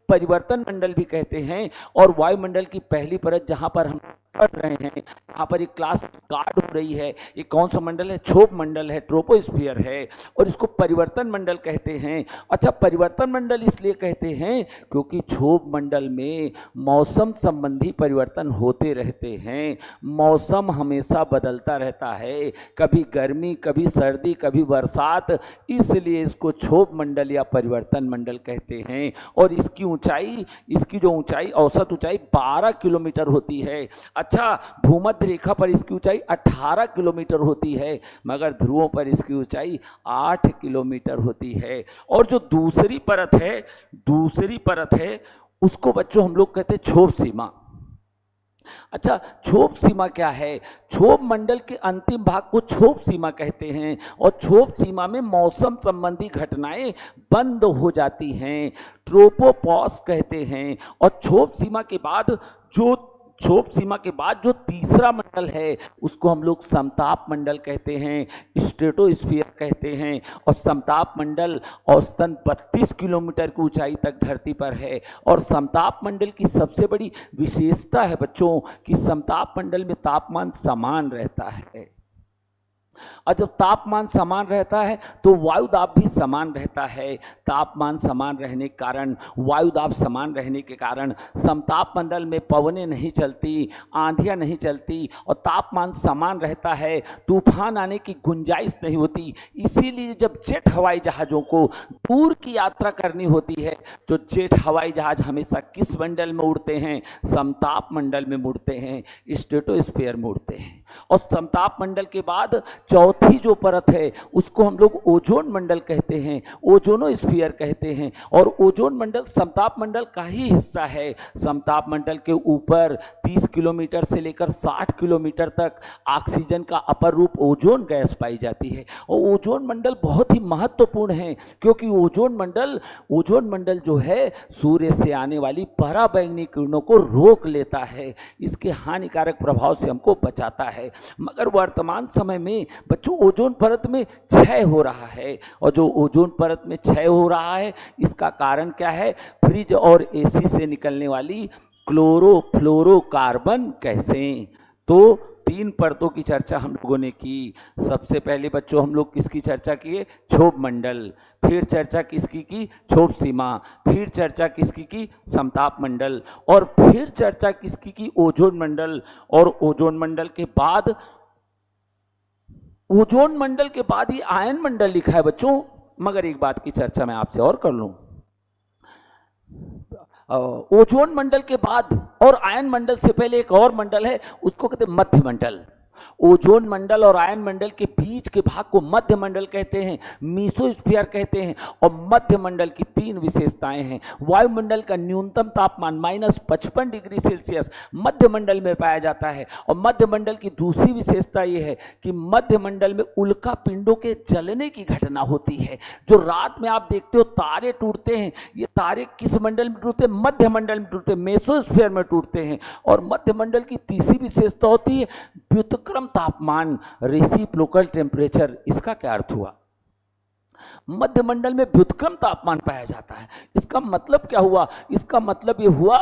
परिवर्तन मंडल भी कहते हैं। और वायुमंडल की पहली परत जहां पर हम पढ़ रहे हैं, यहाँ पर एक क्लास गार्ड हो रही है, ये कौन सा मंडल है? क्षोभ मंडल है, ट्रोपोस्फियर है। और इसको परिवर्तन मंडल कहते हैं। अच्छा, परिवर्तन मंडल इसलिए कहते हैं क्योंकि क्षोभ मंडल में मौसम संबंधी परिवर्तन होते रहते हैं। मौसम हमेशा बदलता रहता है, कभी गर्मी, कभी सर्दी, कभी बरसात, इसलिए इसको क्षोभ मंडल या परिवर्तन मंडल कहते हैं। और इसकी ऊंचाई, इसकी जो ऊंचाई, औसत ऊंचाई 12 किलोमीटर होती है। अच्छा, भूमध्य रेखा पर इसकी ऊंचाई 18 किलोमीटर होती है, मगर ध्रुवों पर इसकी ऊंचाई 8 किलोमीटर होती है। और जो दूसरी परत है उसको बच्चों हम लोग कहते हैं क्षोभ सीमा। अच्छा, क्षोभ सीमा क्या है? क्षोभ मंडल के अंतिम भाग को क्षोभ सीमा कहते हैं। और क्षोभ सीमा में मौसम संबंधी घटनाएं बंद हो जाती हैं, ट्रोपोपॉज कहते हैं। और क्षोभ सीमा के बाद जो तीसरा मंडल है उसको हम लोग समताप मंडल कहते हैं, स्ट्रेटोस्फीयर कहते हैं। और समताप मंडल औसतन 32 किलोमीटर की ऊंचाई तक धरती पर है। और समताप मंडल की सबसे बड़ी विशेषता है बच्चों कि समताप मंडल में तापमान समान रहता है। और जब तापमान समान रहता है तो वायुदाब भी समान रहता है। तापमान समान रहने के कारण, वायुदाब समान रहने के कारण समताप मंडल में पवनें नहीं चलती, आंधियां नहीं चलती। और तापमान समान रहता है, तूफान आने की गुंजाइश नहीं होती। इसीलिए जब जेट हवाई जहाज़ों को दूर की यात्रा करनी होती है तो जेट हवाई जहाज हमेशा किस मंडल में उड़ते हैं? समताप मंडल में उड़ते हैं, स्ट्रेटोस्फीयर में उड़ते हैं। और समताप मंडल के बाद चौथी जो परत है उसको हम लोग ओजोन मंडल कहते हैं, ओजोनोस्फीयर कहते हैं। और ओजोन मंडल समताप मंडल का ही हिस्सा है। समताप मंडल के ऊपर 30 किलोमीटर से लेकर 60 किलोमीटर तक ऑक्सीजन का अपर रूप ओजोन गैस पाई जाती है। और ओजोन मंडल बहुत ही महत्वपूर्ण है क्योंकि ओजोन मंडल जो है सूर्य से आने वाली पराबैंगनी किरणों को रोक लेता है, इसके हानिकारक प्रभाव से हमको बचाता है। मगर वर्तमान समय में बच्चों ओजोन परत में क्षय हो रहा है। और जो ओजोन परत में क्षय हो रहा है इसका कारण क्या है? फ्रिज और एसी से निकलने वाली क्लोरोफ्लोरोकार्बन गैसें। तो तीन परतों की चर्चा हम लोगों ने की। सबसे पहले बच्चों हम लोग किसकी चर्चा किए? क्षोभ मंडल। फिर चर्चा किसकी की? क्षोभ सीमा। फिर चर्चा किसकी की? समताप मंडल। और फिर चर्चा किसकी की? ओजोन मंडल। और ओजोन मंडल के बाद ही आयन मंडल लिखा है बच्चों। मगर एक बात की चर्चा मैं आपसे और कर लूं, ओजोन मंडल के बाद और आयन मंडल से पहले एक और मंडल है, उसको कहते हैं मध्य मंडल। ओजोन मंडल और आयन मंडल के बीच के भाग को मध्य मंडल कहते हैं, मीसोस्फीयर कहते हैं। और मध्य मंडल की तीन विशेषताएं हैं। वायुमंडल का न्यूनतम तापमान -55 डिग्री सेल्सियस मध्य मंडल में पाया जाता है। और मध्य मंडल की दूसरी विशेषता यह है कि मध्य मंडल में उल्का पिंडों के जलने की घटना होती है। जो रात में आप देखते हो तारे टूटते हैं, ये तारे किस मंडल में टूटते हैं? मध्य मंडल में टूटते हैं, मेसोस्फीयर में टूटते हैं। और मध्य मंडल की तीसरी विशेषता होती है व्युत्क्रम तापमान, रेसिप्रोकल टेम्परेचर। इसका क्या अर्थ हुआ? मध्य मंडल में व्युत्क्रम तापमान पाया जाता है। इसका मतलब क्या हुआ? इसका मतलब ये हुआ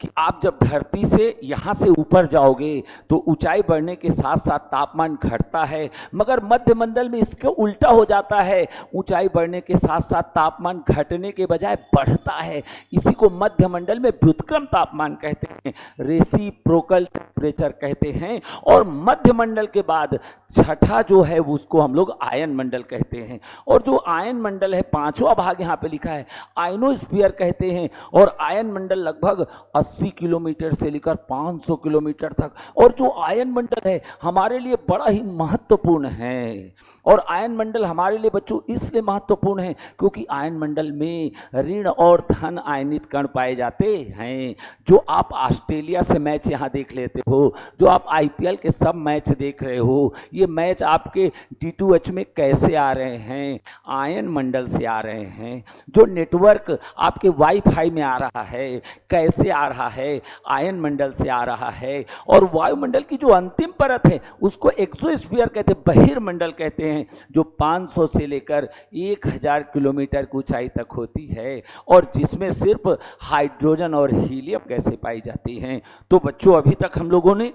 कि आप जब धरती से यहाँ से ऊपर जाओगे तो ऊंचाई बढ़ने के साथ साथ तापमान घटता है, मगर मध्य मंडल में इसके उल्टा हो जाता है। ऊंचाई बढ़ने के साथ साथ तापमान घटने के बजाय बढ़ता है। इसी को मध्य मंडल में व्युत्क्रम तापमान कहते हैं, रेसिप्रोकल टेम्परेचर कहते हैं। और मध्य मंडल के बाद छठा जो है उसको हम लोग आयन मंडल कहते हैं। और जो आयन मंडल है, पांचवा भाग यहाँ पे लिखा है, आयनोस्फीयर कहते हैं। और आयन मंडल लगभग 80 किलोमीटर से लेकर 500 किलोमीटर तक। और जो आयन मंडल है हमारे लिए बड़ा ही महत्वपूर्ण है। और आयन मंडल हमारे लिए बच्चों इसलिए महत्वपूर्ण है क्योंकि आयन मंडल में ऋण और धन आयनित कण पाए जाते हैं। जो आप ऑस्ट्रेलिया से मैच यहाँ देख लेते हो, जो आप आईपीएल के सब मैच देख रहे हो, ये मैच आपके D2H में कैसे आ रहे हैं? आयन मंडल से आ रहे हैं। जो नेटवर्क आपके वाईफाई में आ रहा है, कैसे आ रहा है? आयन मंडल से आ रहा है। और वायुमंडल की जो अंतिम परत है उसको एक्सोस्फीयर कहते हैं, बहिर्मंडल कहते हैं, जो 500 से लेकर 1000 किलोमीटर की ऊंचाई तक होती है और जिसमें सिर्फ हाइड्रोजन और हीलियम गैसें पाई जाती हैं। तो बच्चों अभी तक हम लोगों ने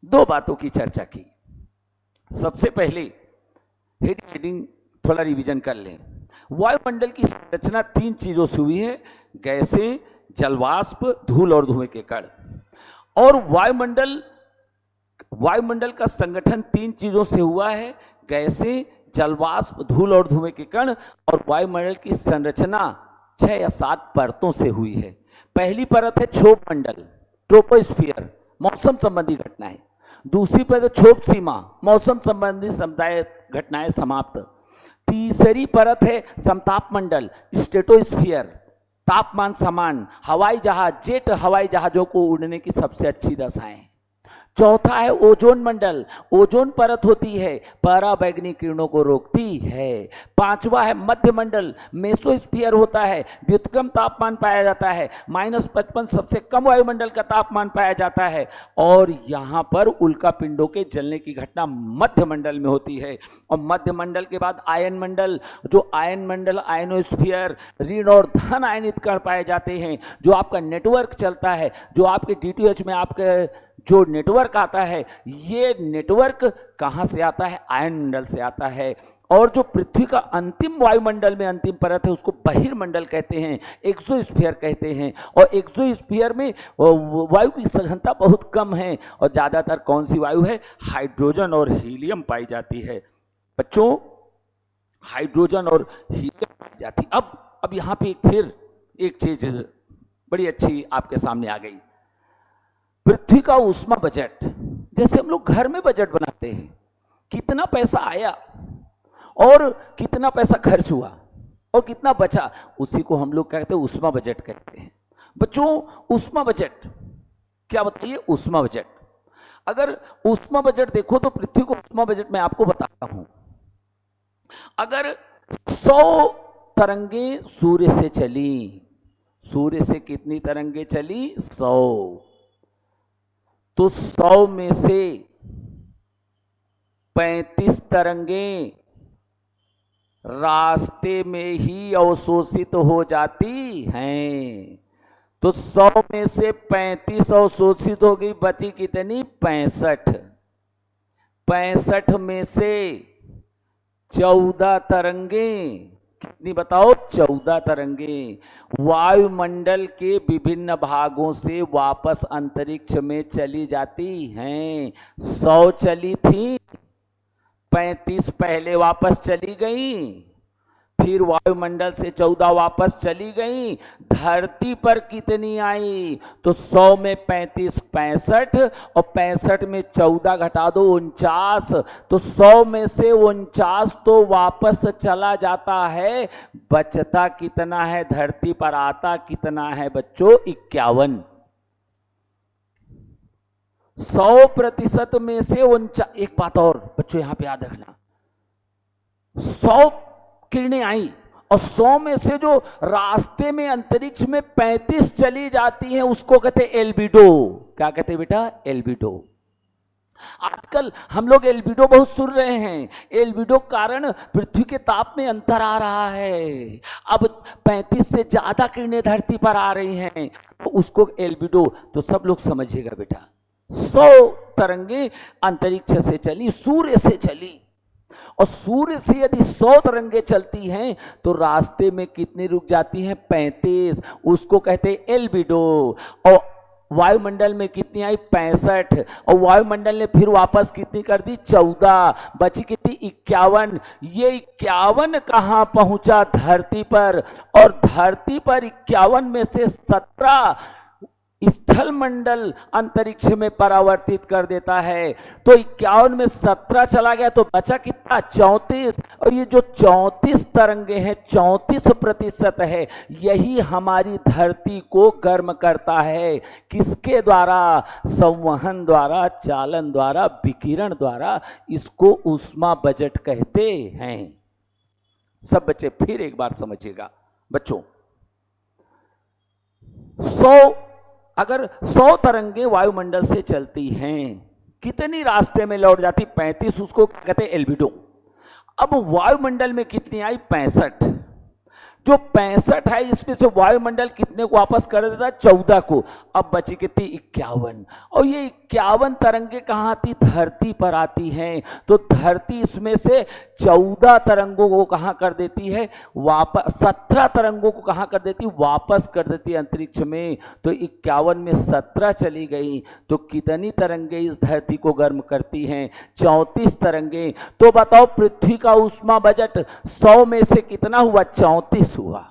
दो बातों की चर्चा की। सबसे पहले हेडिंग थोड़ा रिवीजन कर लें। वायुमंडल की संरचना तीन चीजों से हुई है, गैसें, जलवाष्प, धूल और धुएं के कण। और वायुमंडल का संगठन तीन चीजों से हुआ है, गैसें, जलवाष्प, धूल और धुएं के कण। और वायुमंडल की संरचना 6 या 7 परतों से हुई है। पहली परत है क्षोभ मंडल, ट्रोपोस्फियर, मौसम संबंधी घटनाएं। दूसरी परत क्षोभ सीमा, मौसम संबंधी समुदाय घटनाएं समाप्त। तीसरी परत है समताप मंडल, स्ट्रेटोस्फियर, तापमान समान, हवाई जहाज, जेट हवाई जहाजों को उड़ने की सबसे अच्छी दशाएं। चौथा है ओजोन मंडल, ओजोन परत होती है, पराबैंगनी किरणों को रोकती है। पांचवा है मध्य मंडल, मेसोस्फीयर होता है, व्युत्क्रम तापमान पाया जाता है, -55 सबसे कम वायुमंडल का तापमान पाया जाता है। और यहाँ पर उल्का पिंडों के जलने की घटना मध्य मंडल में होती है। और मध्य मंडल के बाद आयन मंडल, जो आयन मंडल, आयनोस्फीयर, ऋण और धन आयनित कण पाए जाते हैं। जो आपका नेटवर्क चलता है, जो आपके D2H में आपके जो नेटवर्क आता है, ये नेटवर्क कहाँ से आता है? आयन मंडल से आता है। और जो पृथ्वी का अंतिम वायुमंडल में अंतिम परत है उसको बहिर्मंडल कहते हैं, एक्सोस्फीयर कहते हैं। और एक्सोस्फीयर में वायु की सघनता बहुत कम है और ज़्यादातर कौन सी वायु है? हाइड्रोजन और हीलियम पाई जाती है। बच्चों, हाइड्रोजन और हीलियम पाई जाती। अब यहाँ पे फिर एक चीज बड़ी अच्छी आपके सामने आ गई। पृथ्वी का ऊष्मा बजट, जैसे हम लोग घर में बजट बनाते हैं, कितना पैसा आया और कितना पैसा खर्च हुआ और कितना बचा, उसी को हम लोग कहते हैं ऊष्मा बजट कहते हैं। बच्चों, ऊष्मा बजट क्या बताइए? ऊष्मा बजट, अगर ऊष्मा बजट देखो तो पृथ्वी को ऊष्मा बजट मैं आपको बताता हूं। अगर 100 तरंगे सूर्य से चली, सूर्य से कितनी तरंगे चली? 100। तो 100 में से 35 तरंगे रास्ते में ही अवशोषित हो जाती हैं। तो 100 में से 35 अवशोषित हो गई, बची कितनी? 65। 65 में से 14 तरंगें, कितनी बताओ? 14 तरंगें वायुमंडल के विभिन्न भागों से वापस अंतरिक्ष में चली जाती हैं। 100 चली थी, 35 पहले वापस चली गई, फिर वायुमंडल से 14 वापस चली गई। धरती पर कितनी आई? तो 100 में 35 65, और 65 में 14 घटा दो 49, तो 100 में से 49 तो वापस चला जाता है। बचता कितना है? धरती पर आता कितना है बच्चों? 51। 100% में से 49। एक बात और बच्चों यहां पे याद रखना, 100 किरणें आई और 100 में से जो रास्ते में अंतरिक्ष में 35 चली जाती हैं उसको कहते हैं एल्बिडो। क्या कहते हैं बेटा? एल्बिडो। आजकल हम लोग एल्बिडो बहुत सुन रहे हैं। एल्बिडो कारण पृथ्वी के ताप में अंतर आ रहा है। अब 35 से ज्यादा किरणें धरती पर आ रही हैं तो उसको एल्बिडो। तो सब लोग समझिएगा बेटा, 100 तरंगे अंतरिक्ष से चली, सूर्य से चली, और सूर्य से यदि 100 तरंगे चलती हैं तो रास्ते में कितनी रुक जाती हैं? 35। उसको कहते हैं एल्बिडो। और वायुमंडल में कितनी आई? 65। और वायुमंडल ने फिर वापस कितनी कर दी? 14। बची कितनी? 51। ये 51 कहां पहुंचा? धरती पर। और धरती पर 51 में से 17 स्थल मंडल अंतरिक्ष में परावर्तित कर देता है। तो 51 में 17 चला गया तो बचा कितना? 34। और ये जो 34 तरंगे हैं, 34% है, यही हमारी धरती को गर्म करता है। किसके द्वारा? संवहन द्वारा, चालन द्वारा, विकिरण द्वारा। इसको ऊष्मा बजट कहते हैं। सब बच्चे फिर एक बार समझिएगा बच्चों, 100 तरंगे वायुमंडल से चलती हैं, कितनी रास्ते में लौट जाती? 35। उसको कहते हैं एल्बिडो। अब वायुमंडल में कितनी आई? 65। जो 65 है इसमें से वायुमंडल कितने को वापस कर देता है? 14 को। अब बची कितनी? 51। और ये 51 तरंगे कहाँ आती? धरती पर आती हैं। तो धरती इसमें से 14 तरंगों को कहाँ कर देती है? वापस। 17 तरंगों को कहाँ कर देती? वापस कर देती है अंतरिक्ष में। तो 51 में 17 चली गई तो कितनी तरंगे इस धरती को गर्म करती हैं? 34 तरंगे। तो बताओ पृथ्वी का ऊष्मा बजट 100 में से कितना हुआ? 34 हुआ।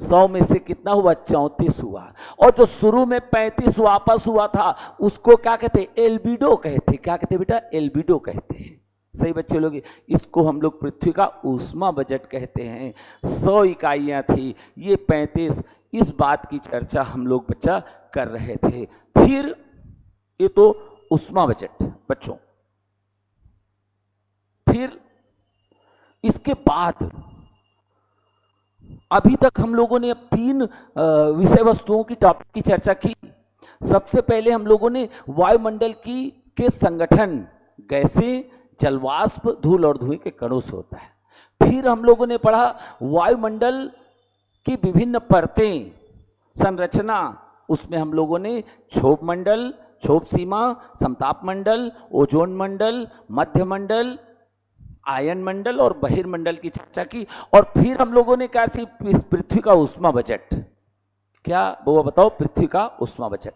100 में से कितना हुआ? 34 हुआ। और जो शुरू में 35 वापस हुआ था उसको क्या कहते? एल्बिडो कहते। क्या कहते बेटा? एल्बिडो कहते हैं। सही बच्चे लोग, इसको हम लोग पृथ्वी का ऊष्मा बजट कहते हैं। 100 इकाइयां थी, ये 35। इस बात की चर्चा हम लोग बच्चा कर रहे थे। फिर ये तो ऊष्मा बजट बच्चों। फिर इसके बाद अभी तक हम लोगों ने अब 3 विषय वस्तुओं की टॉपिक की चर्चा की। सबसे पहले हम लोगों ने वायुमंडल के संगठन, गैसें, जलवाष्प, धूल और धुएं के कणों से होता है। फिर हम लोगों ने पढ़ा वायुमंडल की विभिन्न परतें, संरचना। उसमें हम लोगों ने क्षोभ मंडल, क्षोभ सीमा, समताप मंडल, ओजोन मंडल, मध्य मंडल, आयन मंडल और बहिर्मंडल की चर्चा की। और फिर हम लोगों ने क्या की? पृथ्वी का ऊष्मा बजट। क्या वो बताओ? पृथ्वी का ऊष्मा बजट।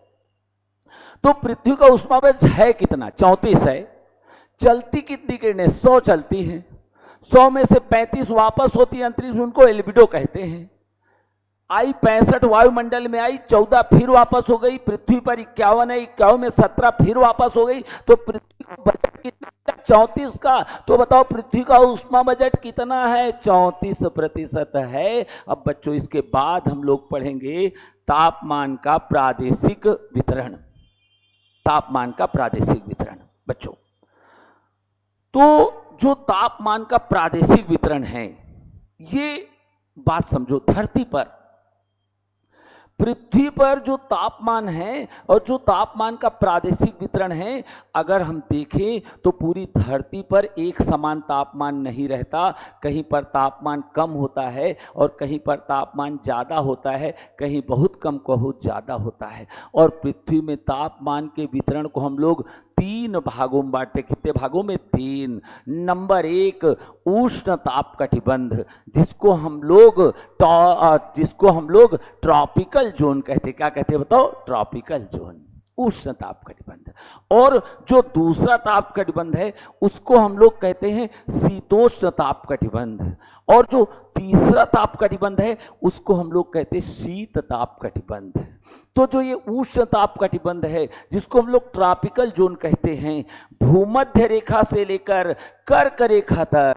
तो पृथ्वी का ऊष्मा बजट है कितना? 34 है। चलती कितनी किरणें? 100 चलती हैं। 100 में से 35 वापस होती है अंतरिक्ष, उनको एल्बिडो कहते हैं। आई 65 वायुमंडल में आई, 14 फिर वापस हो गई। पृथ्वी पर 51 है, 51 में 17 फिर वापस हो गई। तो पृथ्वी का बजट कितना? 34 का। तो बताओ पृथ्वी का ऊष्मा बजट कितना है? 34% है। अब बच्चों इसके बाद हम लोग पढ़ेंगे तापमान का प्रादेशिक वितरण। तापमान का प्रादेशिक वितरण बच्चों। तो जो तापमान का प्रादेशिक वितरण है, ये बात समझो, धरती पर, पृथ्वी पर जो तापमान है और जो तापमान का प्रादेशिक वितरण है, अगर हम देखें तो पूरी धरती पर एक समान तापमान नहीं रहता। कहीं पर तापमान कम होता है और कहीं पर तापमान ज़्यादा होता है, कहीं बहुत कम बहुत ज़्यादा होता है। और पृथ्वी में तापमान के वितरण को हम लोग तीन भागों में बांटते। कितने भागों में? तीन। नंबर एक, उष्ण ताप कटिबंध, जिसको हम लोग ट्रॉपिकल जोन कहते। क्या कहते हैं बताओ? ट्रॉपिकल जोन, उष्ण ताप कटिबंध। और जो दूसरा ताप कटिबंध है उसको हम लोग कहते हैं शीतोष्ण ताप कटिबंध। और जो तीसरा ताप कटिबंध है उसको हम लोग कहते हैं शीत ताप कटिबंध। तो जो ये उष्ण ताप कटिबंध है जिसको हम लोग ट्रॉपिकल जोन कहते हैं, भूमध्य रेखा से लेकर कर्क रेखा तक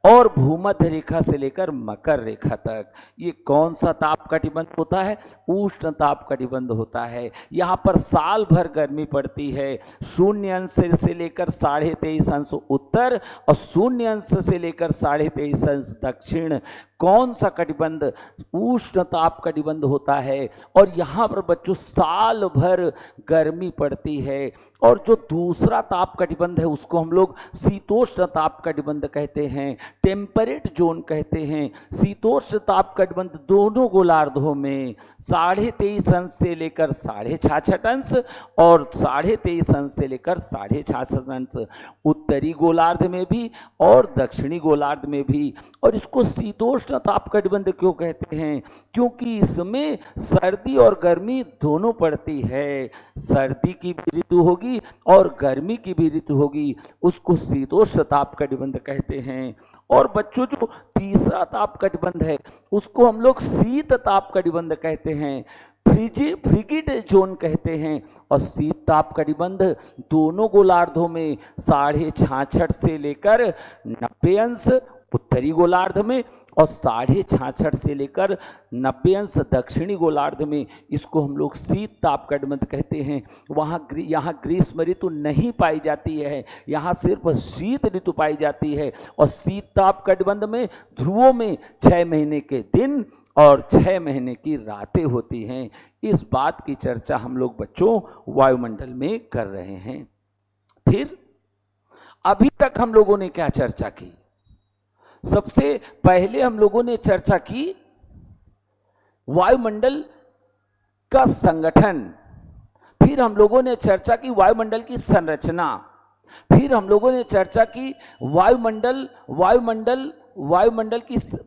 और भूमध्य रेखा से लेकर मकर रेखा तक, ये कौन सा ताप कटिबंध होता है? उष्ण ताप कटिबंध होता है। यहाँ पर साल भर गर्मी पड़ती है। 0 अंश से लेकर 23.5 अंश उत्तर और 0 अंश से लेकर 23.5 अंश दक्षिण। कौन सा कटिबंध? उष्ण ताप कटिबंध होता है। और यहाँ पर बच्चों साल भर गर्मी पड़ती है। और जो दूसरा ताप कटिबंध है उसको हम लोग शीतोष्ण ताप कटिबंध कहते हैं, टेम्परेट जोन कहते हैं। शीतोष्ण ताप कटिबंध दोनों गोलार्धों में 23.5 अंश से लेकर 66.5 अंश और 23.5 अंश से लेकर 66.5 अंश, उत्तरी गोलार्ध में भी और दक्षिणी गोलार्ध में भी। और इसको शीतोष्ण ताप कटिबंध क्यों कहते हैं? क्योंकि इसमें सर्दी और गर्मी दोनों पड़ती है। सर्दी की भी ऋतु होगी और गर्मी की भी ऋतु होगी, उसको शीतोष्ण ताप कटिबंध कहते हैं। और बच्चों जो तीसरा ताप कटिबंध है उसको हम लोग शीत ताप कटिबंध कहते हैं, फ्रिगिड जोन कहते हैं। और शीत ताप कटिबंध दोनों गोलार्धों में 66.5 से लेकर 90 अंश उत्तरी गोलार्ध में और 66.5 से लेकर 90 अंश दक्षिणी गोलार्ध में, इसको हम लोग शीत ताप कटिबंध कहते हैं। यहाँ ग्रीष्म ऋतु नहीं पाई जाती है, यहाँ सिर्फ शीत ऋतु पाई जाती है। और शीत ताप कटिबंध में ध्रुवों में 6 महीने के दिन और 6 महीने की रातें होती हैं। इस बात की चर्चा हम लोग बच्चों वायुमंडल में कर रहे हैं। फिर अभी तक हम लोगों ने क्या चर्चा की? सबसे पहले हम लोगों ने चर्चा की वायुमंडल का संगठन, फिर हम लोगों ने चर्चा की वायुमंडल की संरचना, फिर हम लोगों ने चर्चा की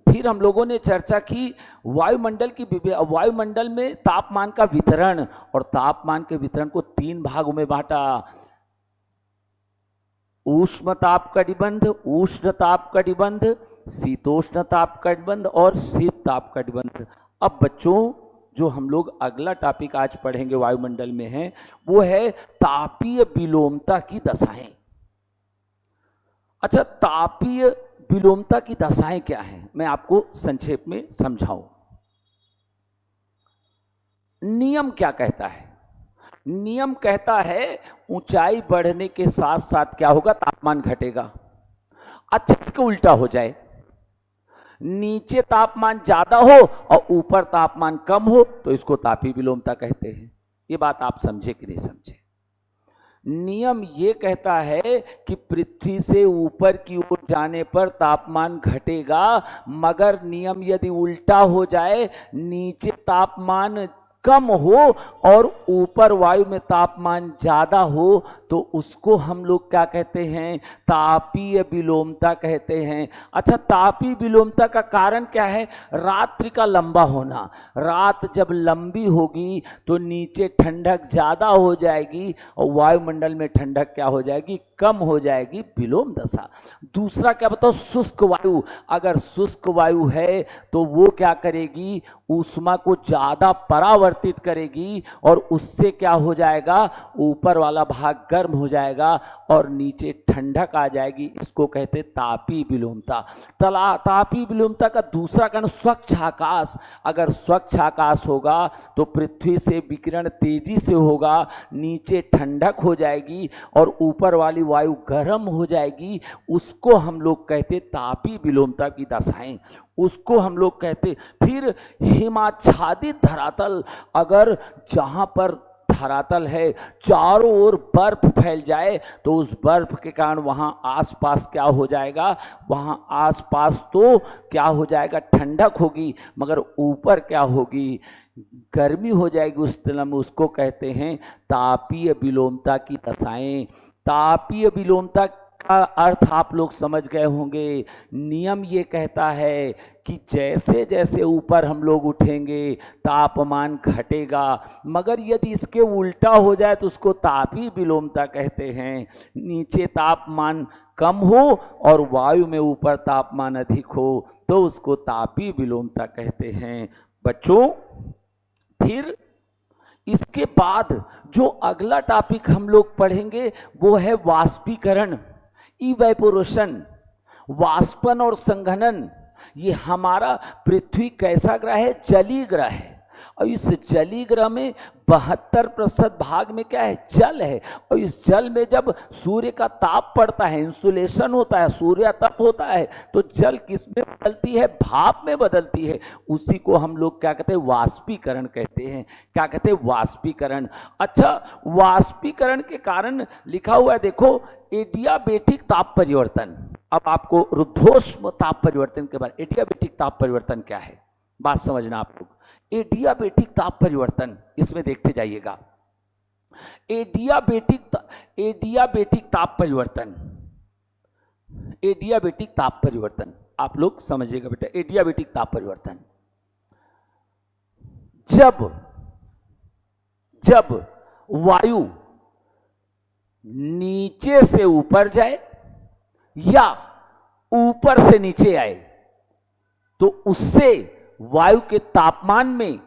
फिर हम लोगों ने चर्चा की वायुमंडल में तापमान का वितरण, और तापमान के वितरण को 3 भागों में बांटा। ऊष्म ताप कटिबंध, उष्ण ताप कटिबंध, शीतोष्ण ताप कटिबंध और शीत ताप कटिबंध। अब बच्चों जो हम लोग अगला टॉपिक आज पढ़ेंगे वायुमंडल में है वो है तापीय विलोमता की दशाएं। अच्छा, तापीय विलोमता की दशाएं क्या हैं, मैं आपको संक्षेप में समझाऊं। नियम क्या कहता है? नियम कहता है ऊंचाई बढ़ने के साथ साथ क्या होगा? तापमान घटेगा। अच्छा, इसका उल्टा हो जाए, नीचे तापमान ज्यादा हो और ऊपर तापमान कम हो तो इसको तापीय विलोमता कहते हैं। ये बात आप समझे कि नहीं समझे? नियम ये कहता है कि पृथ्वी से ऊपर की ओर जाने पर तापमान घटेगा, मगर नियम यदि उल्टा हो जाए, नीचे तापमान कम हो और ऊपर वायु में तापमान ज्यादा हो, तो उसको हम लोग क्या कहते हैं? तापीय विलोमता कहते हैं। अच्छा, तापीय विलोमता का कारण क्या है? रात्रि का लंबा होना। रात जब लंबी होगी तो नीचे ठंडक ज्यादा हो जाएगी और वायुमंडल में ठंडक क्या हो जाएगी? कम हो जाएगी, विलोम दशा। दूसरा क्या बताओ? शुष्क वायु। अगर शुष्क वायु है तो वो क्या करेगी? ऊष्मा को ज्यादा परावर्तित करेगी और उससे क्या हो जाएगा? ऊपर वाला भाग गर्म हो जाएगा और नीचे ठंडक आ जाएगी। इसको कहते तापीय विलोमता। तापीय विलोमता का दूसरा कारण स्वच्छ आकाश। अगर स्वच्छ आकाश होगा तो पृथ्वी से विकिरण तेजी से होगा, नीचे ठंडक हो जाएगी और ऊपर वाली वायु गर्म हो जाएगी। उसको हम लोग कहते तापीय विलोमता की दशाएं, उसको हम लोग कहते। फिर हिमाच्छादित धरातल। अगर जहां पर धरातल है चारों ओर बर्फ फैल जाए तो उस बर्फ के कारण वहां आसपास क्या हो जाएगा? वहां आसपास तो क्या हो जाएगा? ठंडक होगी, मगर ऊपर क्या होगी? गर्मी हो जाएगी उस तुलना में। उसको कहते हैं तापीय विलोमता की दशाएं। तापीय विलोमता का अर्थ आप लोग समझ गए होंगे। नियम ये कहता है कि जैसे जैसे ऊपर हम लोग उठेंगे तापमान घटेगा, मगर यदि इसके उल्टा हो जाए तो उसको तापीय विलोमता कहते हैं। नीचे तापमान कम हो और वायु में ऊपर तापमान अधिक हो तो उसको तापीय विलोमता कहते हैं। बच्चों, फिर इसके बाद जो अगला टॉपिक हम लोग पढ़ेंगे वो है वाष्पीकरण, इवेपोरेशन, वाष्पन और संघनन। ये हमारा पृथ्वी कैसा ग्रह है? जलीय ग्रह है, और इस जलीय ग्रह में 72% भाग में क्या है? जल है। और इस जल में जब सूर्य का ताप पड़ता है, इंसुलेशन होता है, सूर्य तप होता है, तो जल किस में बदलती है? भाप में बदलती है। उसी को हम लोग क्या कहते हैं? वाष्पीकरण कहते हैं। क्या कहते हैं? वाष्पीकरण। अच्छा, वाष्पीकरण के कारण लिखा हुआ है, देखो, एडियाबेटिक ताप परिवर्तन। अब आपको रुद्धोष्म ताप परिवर्तन के बारे, एडियाबेटिक ताप परिवर्तन क्या है बात समझना आप लोग। एडियाबेटिक ताप परिवर्तन, इसमें देखते जाइएगा। एडियाबेटिक ताप परिवर्तन, एडियाबेटिक ताप परिवर्तन आप लोग समझिएगा बेटा। एडियाबेटिक ताप परिवर्तन, जब वायु नीचे से ऊपर जाए या ऊपर से नीचे आए तो उससे वायु के तापमान में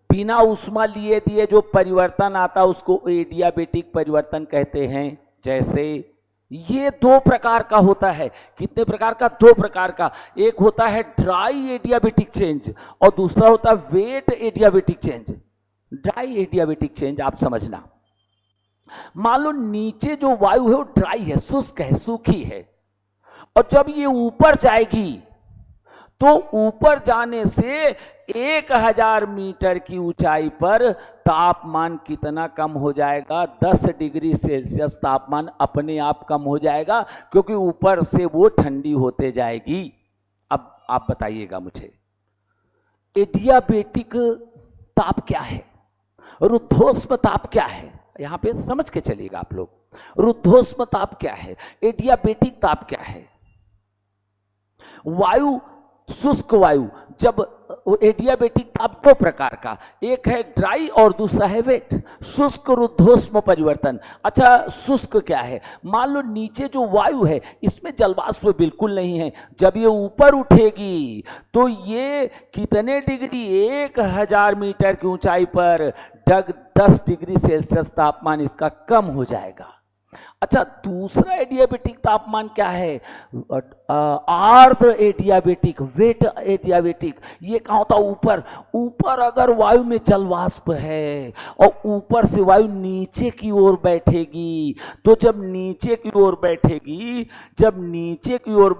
बिना उष्मा लिए दिए जो परिवर्तन आता है उसको एडियाबेटिक परिवर्तन कहते हैं। जैसे ये दो प्रकार का होता है। कितने प्रकार का? दो प्रकार का। एक होता है ड्राई एडियाबेटिक चेंज और दूसरा होता है wet adiabatic change. Dry adiabatic change आप समझना, मान लो नीचे जो वायु है वो ड्राई है, शुष्क है, सूखी है, और जब ये ऊपर जाएगी तो ऊपर जाने से 1000 मीटर की ऊंचाई पर तापमान कितना कम हो जाएगा? 10 डिग्री सेल्सियस तापमान अपने आप कम हो जाएगा, क्योंकि ऊपर से वो ठंडी होते जाएगी। अब आप बताइएगा मुझे, एडियाबेटिक ताप क्या है? रुद्धोष्म ताप क्या है? यहां पे समझ के चलिएगा आप लोग। रुद्धोष्म ताप क्या है? एडियाबेटिक ताप क्या है? वायु, शुष्क वायु, जब एडियाबेटिक ताप दो प्रकार का, एक है ड्राई और दूसरा है वेट। शुष्क रुद्धोष्म परिवर्तन। अच्छा, शुष्क क्या है? मान लो नीचे जो वायु है इसमें जलवाष्प बिल्कुल नहीं है, जब ये ऊपर उठेगी तो ये कितने डिग्री? 1000 मीटर की ऊंचाई पर 10 डिग्री सेल्सियस तापमान इसका कम हो जाएगा। अच्छा, दूसरा एडियाबेटिक तापमान क्या है? आर्द्र एडियाबेटिक, वेट एडियाबेटिक। ये कहाँ होता? ऊपर। ऊपर अगर वायु में जलवाष्प है और ऊपर से वायु नीचे की ओर बैठेगी, तो जब नीचे की ओर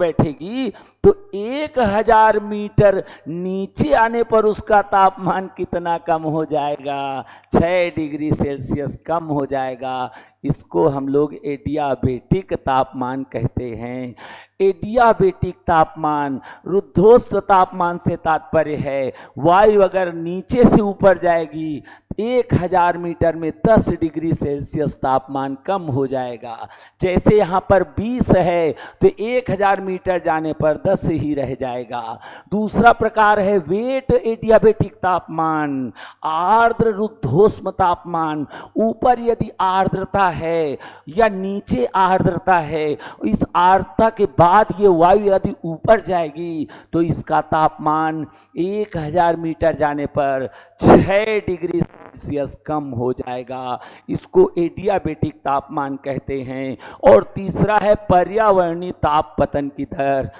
बैठेगी तो 1000 मीटर नीचे आने पर उसका तापमान कितना कम हो जाएगा? 6 डिग्री सेल्सियस कम हो जाएगा। इसको हम लोग एडियाबेटिक तापमान कहते हैं। एडियाबेटिक तापमान रुद्धोष्म तापमान से तात्पर्य है वायु अगर नीचे से ऊपर जाएगी 1000 मीटर में 10 डिग्री सेल्सियस तापमान कम हो जाएगा। जैसे यहाँ पर 20 है तो 1000 मीटर जाने पर 10 ही रह जाएगा। दूसरा प्रकार है वेट एडियाबेटिक तापमान, आर्द्र रुद्धोष्म तापमान। ऊपर यदि आर्द्रता है या नीचे आर्द्रता है, इस आर्द्रता के बाद ये वायु यदि ऊपर जाएगी तो इसका तापमान 1000 मीटर जाने पर 6 डिग्री सेल्सियस कम हो जाएगा। इसको एडियाबेटिक तापमान कहते हैं। और तीसरा है पर्यावरणीय ताप पतन की दर।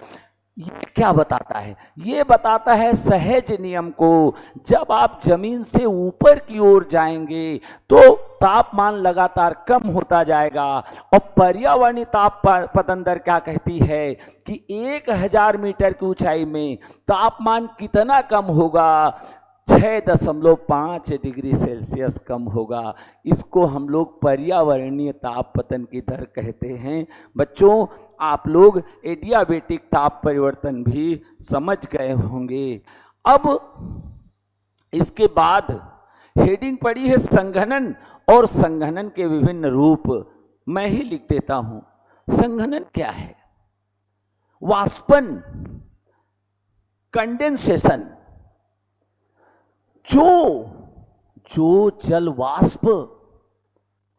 ये क्या बताता है? ये बताता है सहज नियम को। जब आप जमीन से ऊपर की ओर जाएंगे तो तापमान लगातार कम होता जाएगा। और पर्यावरणीय ताप पतन दर क्या कहती है कि 1000 मीटर की ऊंचाई में तापमान कितना कम होगा? 6.5 डिग्री सेल्सियस कम होगा। इसको हम लोग पर्यावरणीय ताप पतन की दर कहते हैं। बच्चों, आप लोग एडियाबेटिक ताप परिवर्तन भी समझ गए होंगे। अब इसके बाद हेडिंग पड़ी है संघनन और संघनन के विभिन्न रूप। मैं ही लिख देता हूं। संघनन क्या है? वाष्पन, कंडेंसेशन। जो जल वाष्प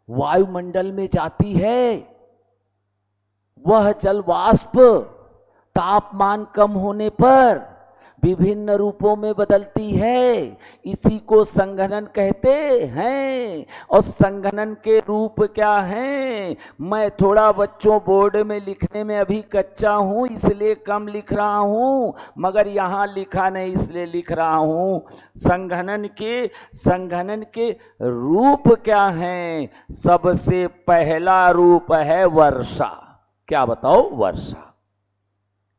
वायुमंडल में जाती है, वह जल वाष्प तापमान कम होने पर विभिन्न रूपों में बदलती है। इसी को संघनन कहते हैं। और संघनन के रूप क्या हैं? मैं थोड़ा बच्चों बोर्ड में लिखने में अभी कच्चा हूं, इसलिए कम लिख रहा हूं, मगर यहां लिखा नहीं इसलिए लिख रहा हूं। संघनन के रूप क्या हैं? सबसे पहला रूप है वर्षा। क्या बताओ? वर्षा।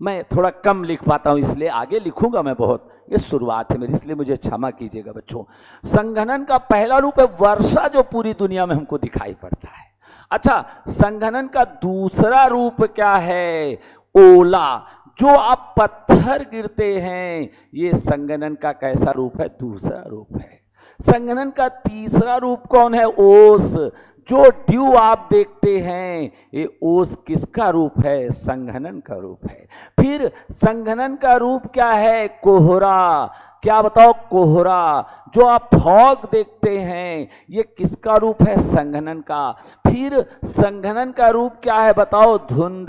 मैं थोड़ा कम लिख पाता हूं इसलिए आगे लिखूंगा मैं बहुत, ये शुरुआत है मेरी, इसलिए मुझे क्षमा कीजिएगा बच्चों। संघनन का पहला रूप है वर्षा, जो पूरी दुनिया में हमको दिखाई पड़ता है। अच्छा, संघनन का दूसरा रूप क्या है? ओला। जो आप पत्थर गिरते हैं, ये संघनन का कैसा रूप है? दूसरा रूप है। संघनन का तीसरा रूप कौन है? ओस। जो ड्यू आप देखते हैं, ये ओस किसका रूप है? संघनन का रूप है। फिर संघनन का रूप क्या है? कोहरा। क्या बताओ? कोहरा। जो आप फॉग देखते हैं, ये किसका रूप है? संघनन का। फिर संघनन का रूप क्या है? बताओ? धुंध।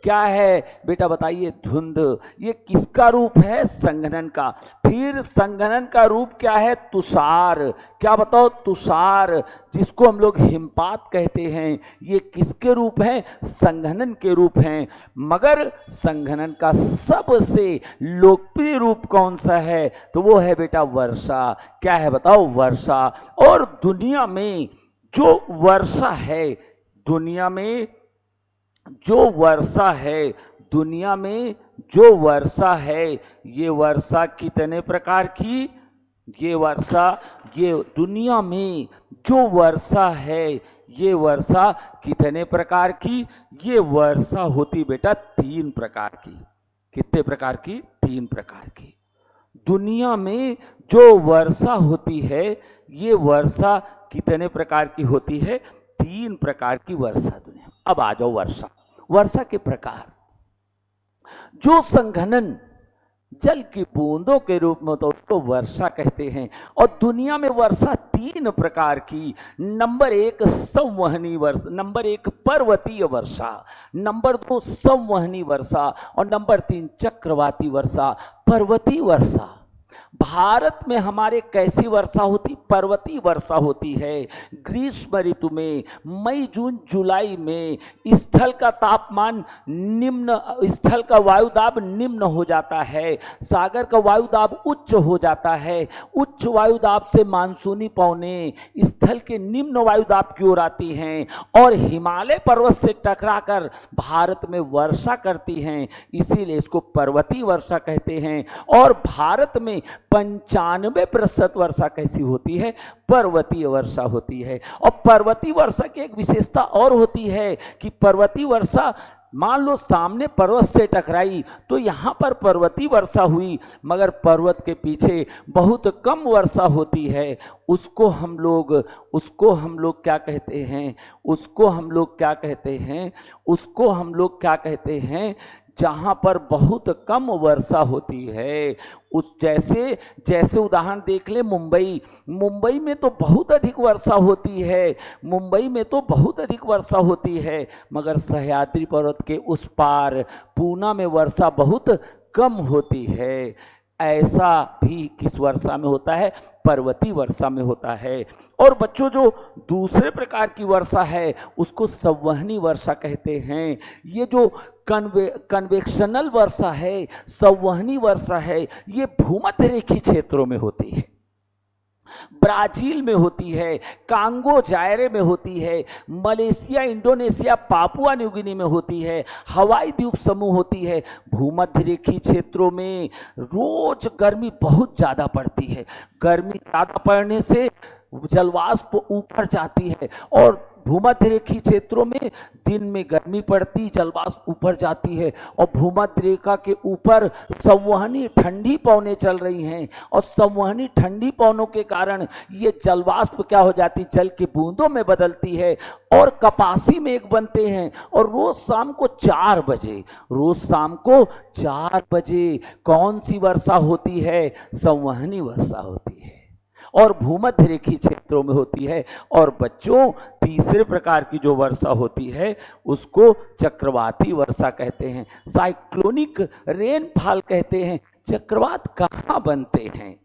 क्या है बेटा? बताइए। धुंध। ये किसका रूप है? संघनन का। फिर संघनन का रूप क्या है? तुषार। क्या बताओ? तुषार, जिसको हम लोग हिमपात कहते हैं, ये किसके रूप हैं? संघनन के रूप हैं। मगर संघनन का सबसे लोकप्रिय रूप कौन सा है? तो वो है बेटा वर्षा। क्या है? बताओ? वर्षा। और दुनिया में जो वर्षा है, दुनिया में जो वर्षा है, ये वर्षा कितने प्रकार की? ये दुनिया में जो वर्षा है, ये वर्षा कितने प्रकार की? ये वर्षा होती बेटा 3 प्रकार की। कितने प्रकार की? 3 प्रकार की। दुनिया में जो वर्षा होती है, ये वर्षा कितने प्रकार की होती है? 3 प्रकार की वर्षा दुनिया। अब आ जाओ वर्षा के प्रकार। जो संघनन जल की बूंदों के रूप में होता है, उसको वर्षा कहते हैं। और दुनिया में वर्षा 3 प्रकार की। नंबर 1 संवहनी वर्षा, नंबर 1 पर्वतीय वर्षा, नंबर 2 संवहनी वर्षा, और नंबर 3 चक्रवाती वर्षा। पर्वतीय वर्षा भारत में हमारे कैसी वर्षा होती? पर्वतीय वर्षा होती है। ग्रीष्म ऋतु में मई जून जुलाई में स्थल का तापमान निम्न, स्थल का वायुदाब निम्न हो जाता है, सागर का वायुदाब उच्च हो जाता है। उच्च वायुदाब से मानसूनी पवनें स्थल के निम्न वायुदाब की ओर आती हैं और हिमालय पर्वत से टकराकर भारत में वर्षा करती हैं, इसीलिए इसको पर्वतीय वर्षा कहते हैं। और भारत में 95% वर्षा कैसी होती है? पर्वतीय वर्षा होती है। और पर्वतीय वर्षा की एक विशेषता और होती है कि पर्वतीय वर्षा, मान लो सामने पर्वत से टकराई तो यहाँ पर पर्वतीय वर्षा हुई, मगर पर्वत के पीछे बहुत कम वर्षा होती है। उसको हम लोग क्या कहते हैं? उसको हम लोग क्या कहते हैं? जहाँ पर बहुत कम वर्षा होती है, उस जैसे उदाहरण देख ले मुंबई में तो बहुत अधिक वर्षा होती है, मगर सह्याद्री पर्वत के उस पार पूना में वर्षा बहुत कम होती है। ऐसा भी किस वर्षा में होता है? पर्वतीय वर्षा में होता है। और बच्चों, जो दूसरे प्रकार की वर्षा है उसको संवहनी वर्षा कहते हैं। ये जो कन्वेक्शनल वर्षा है, संवहनी वर्षा है, ये भूमध्य रेखीय क्षेत्रों में होती है। ब्राजील में होती है, कांगो जायरे में होती है, Malaysia, Indonesia, Papua New Guinea में होती है, हवाई द्वीप समूह होती है। भूमध्य रेखीय क्षेत्रों में रोज गर्मी बहुत ज़्यादा पड़ती है। गर्मी ज़्यादा पड़ने से जलवाष्प ऊपर जाती है और भूमध्य रेखीय क्षेत्रों में दिन में गर्मी पड़ती, जलवाष्प ऊपर जाती है और भूमध्य रेखा के ऊपर संवहनी ठंडी पवनें चल रही हैं और संवहनी ठंडी पवनों के कारण ये जलवाष्प क्या हो जाती, जल की बूंदों में बदलती है और कपासी मेघ बनते हैं। और रोज शाम को 4 बजे, रोज शाम को 4 बजे कौन सी वर्षा होती है, संवहनी वर्षा होती है और भूमध्य रेखीय क्षेत्रों में होती है। और बच्चों तीसरे प्रकार की जो वर्षा होती है उसको चक्रवाती वर्षा कहते हैं, साइक्लोनिक रेनफॉल कहते हैं। चक्रवात कहाँ बनते हैं?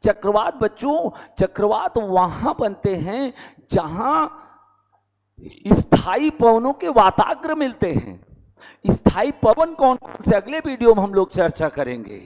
चक्रवात बच्चों, चक्रवात वहां बनते हैं जहां स्थायी पवनों के वाताग्र मिलते हैं। स्थायी पवन कौन कौन से अगले वीडियो में हम लोग चर्चा करेंगे।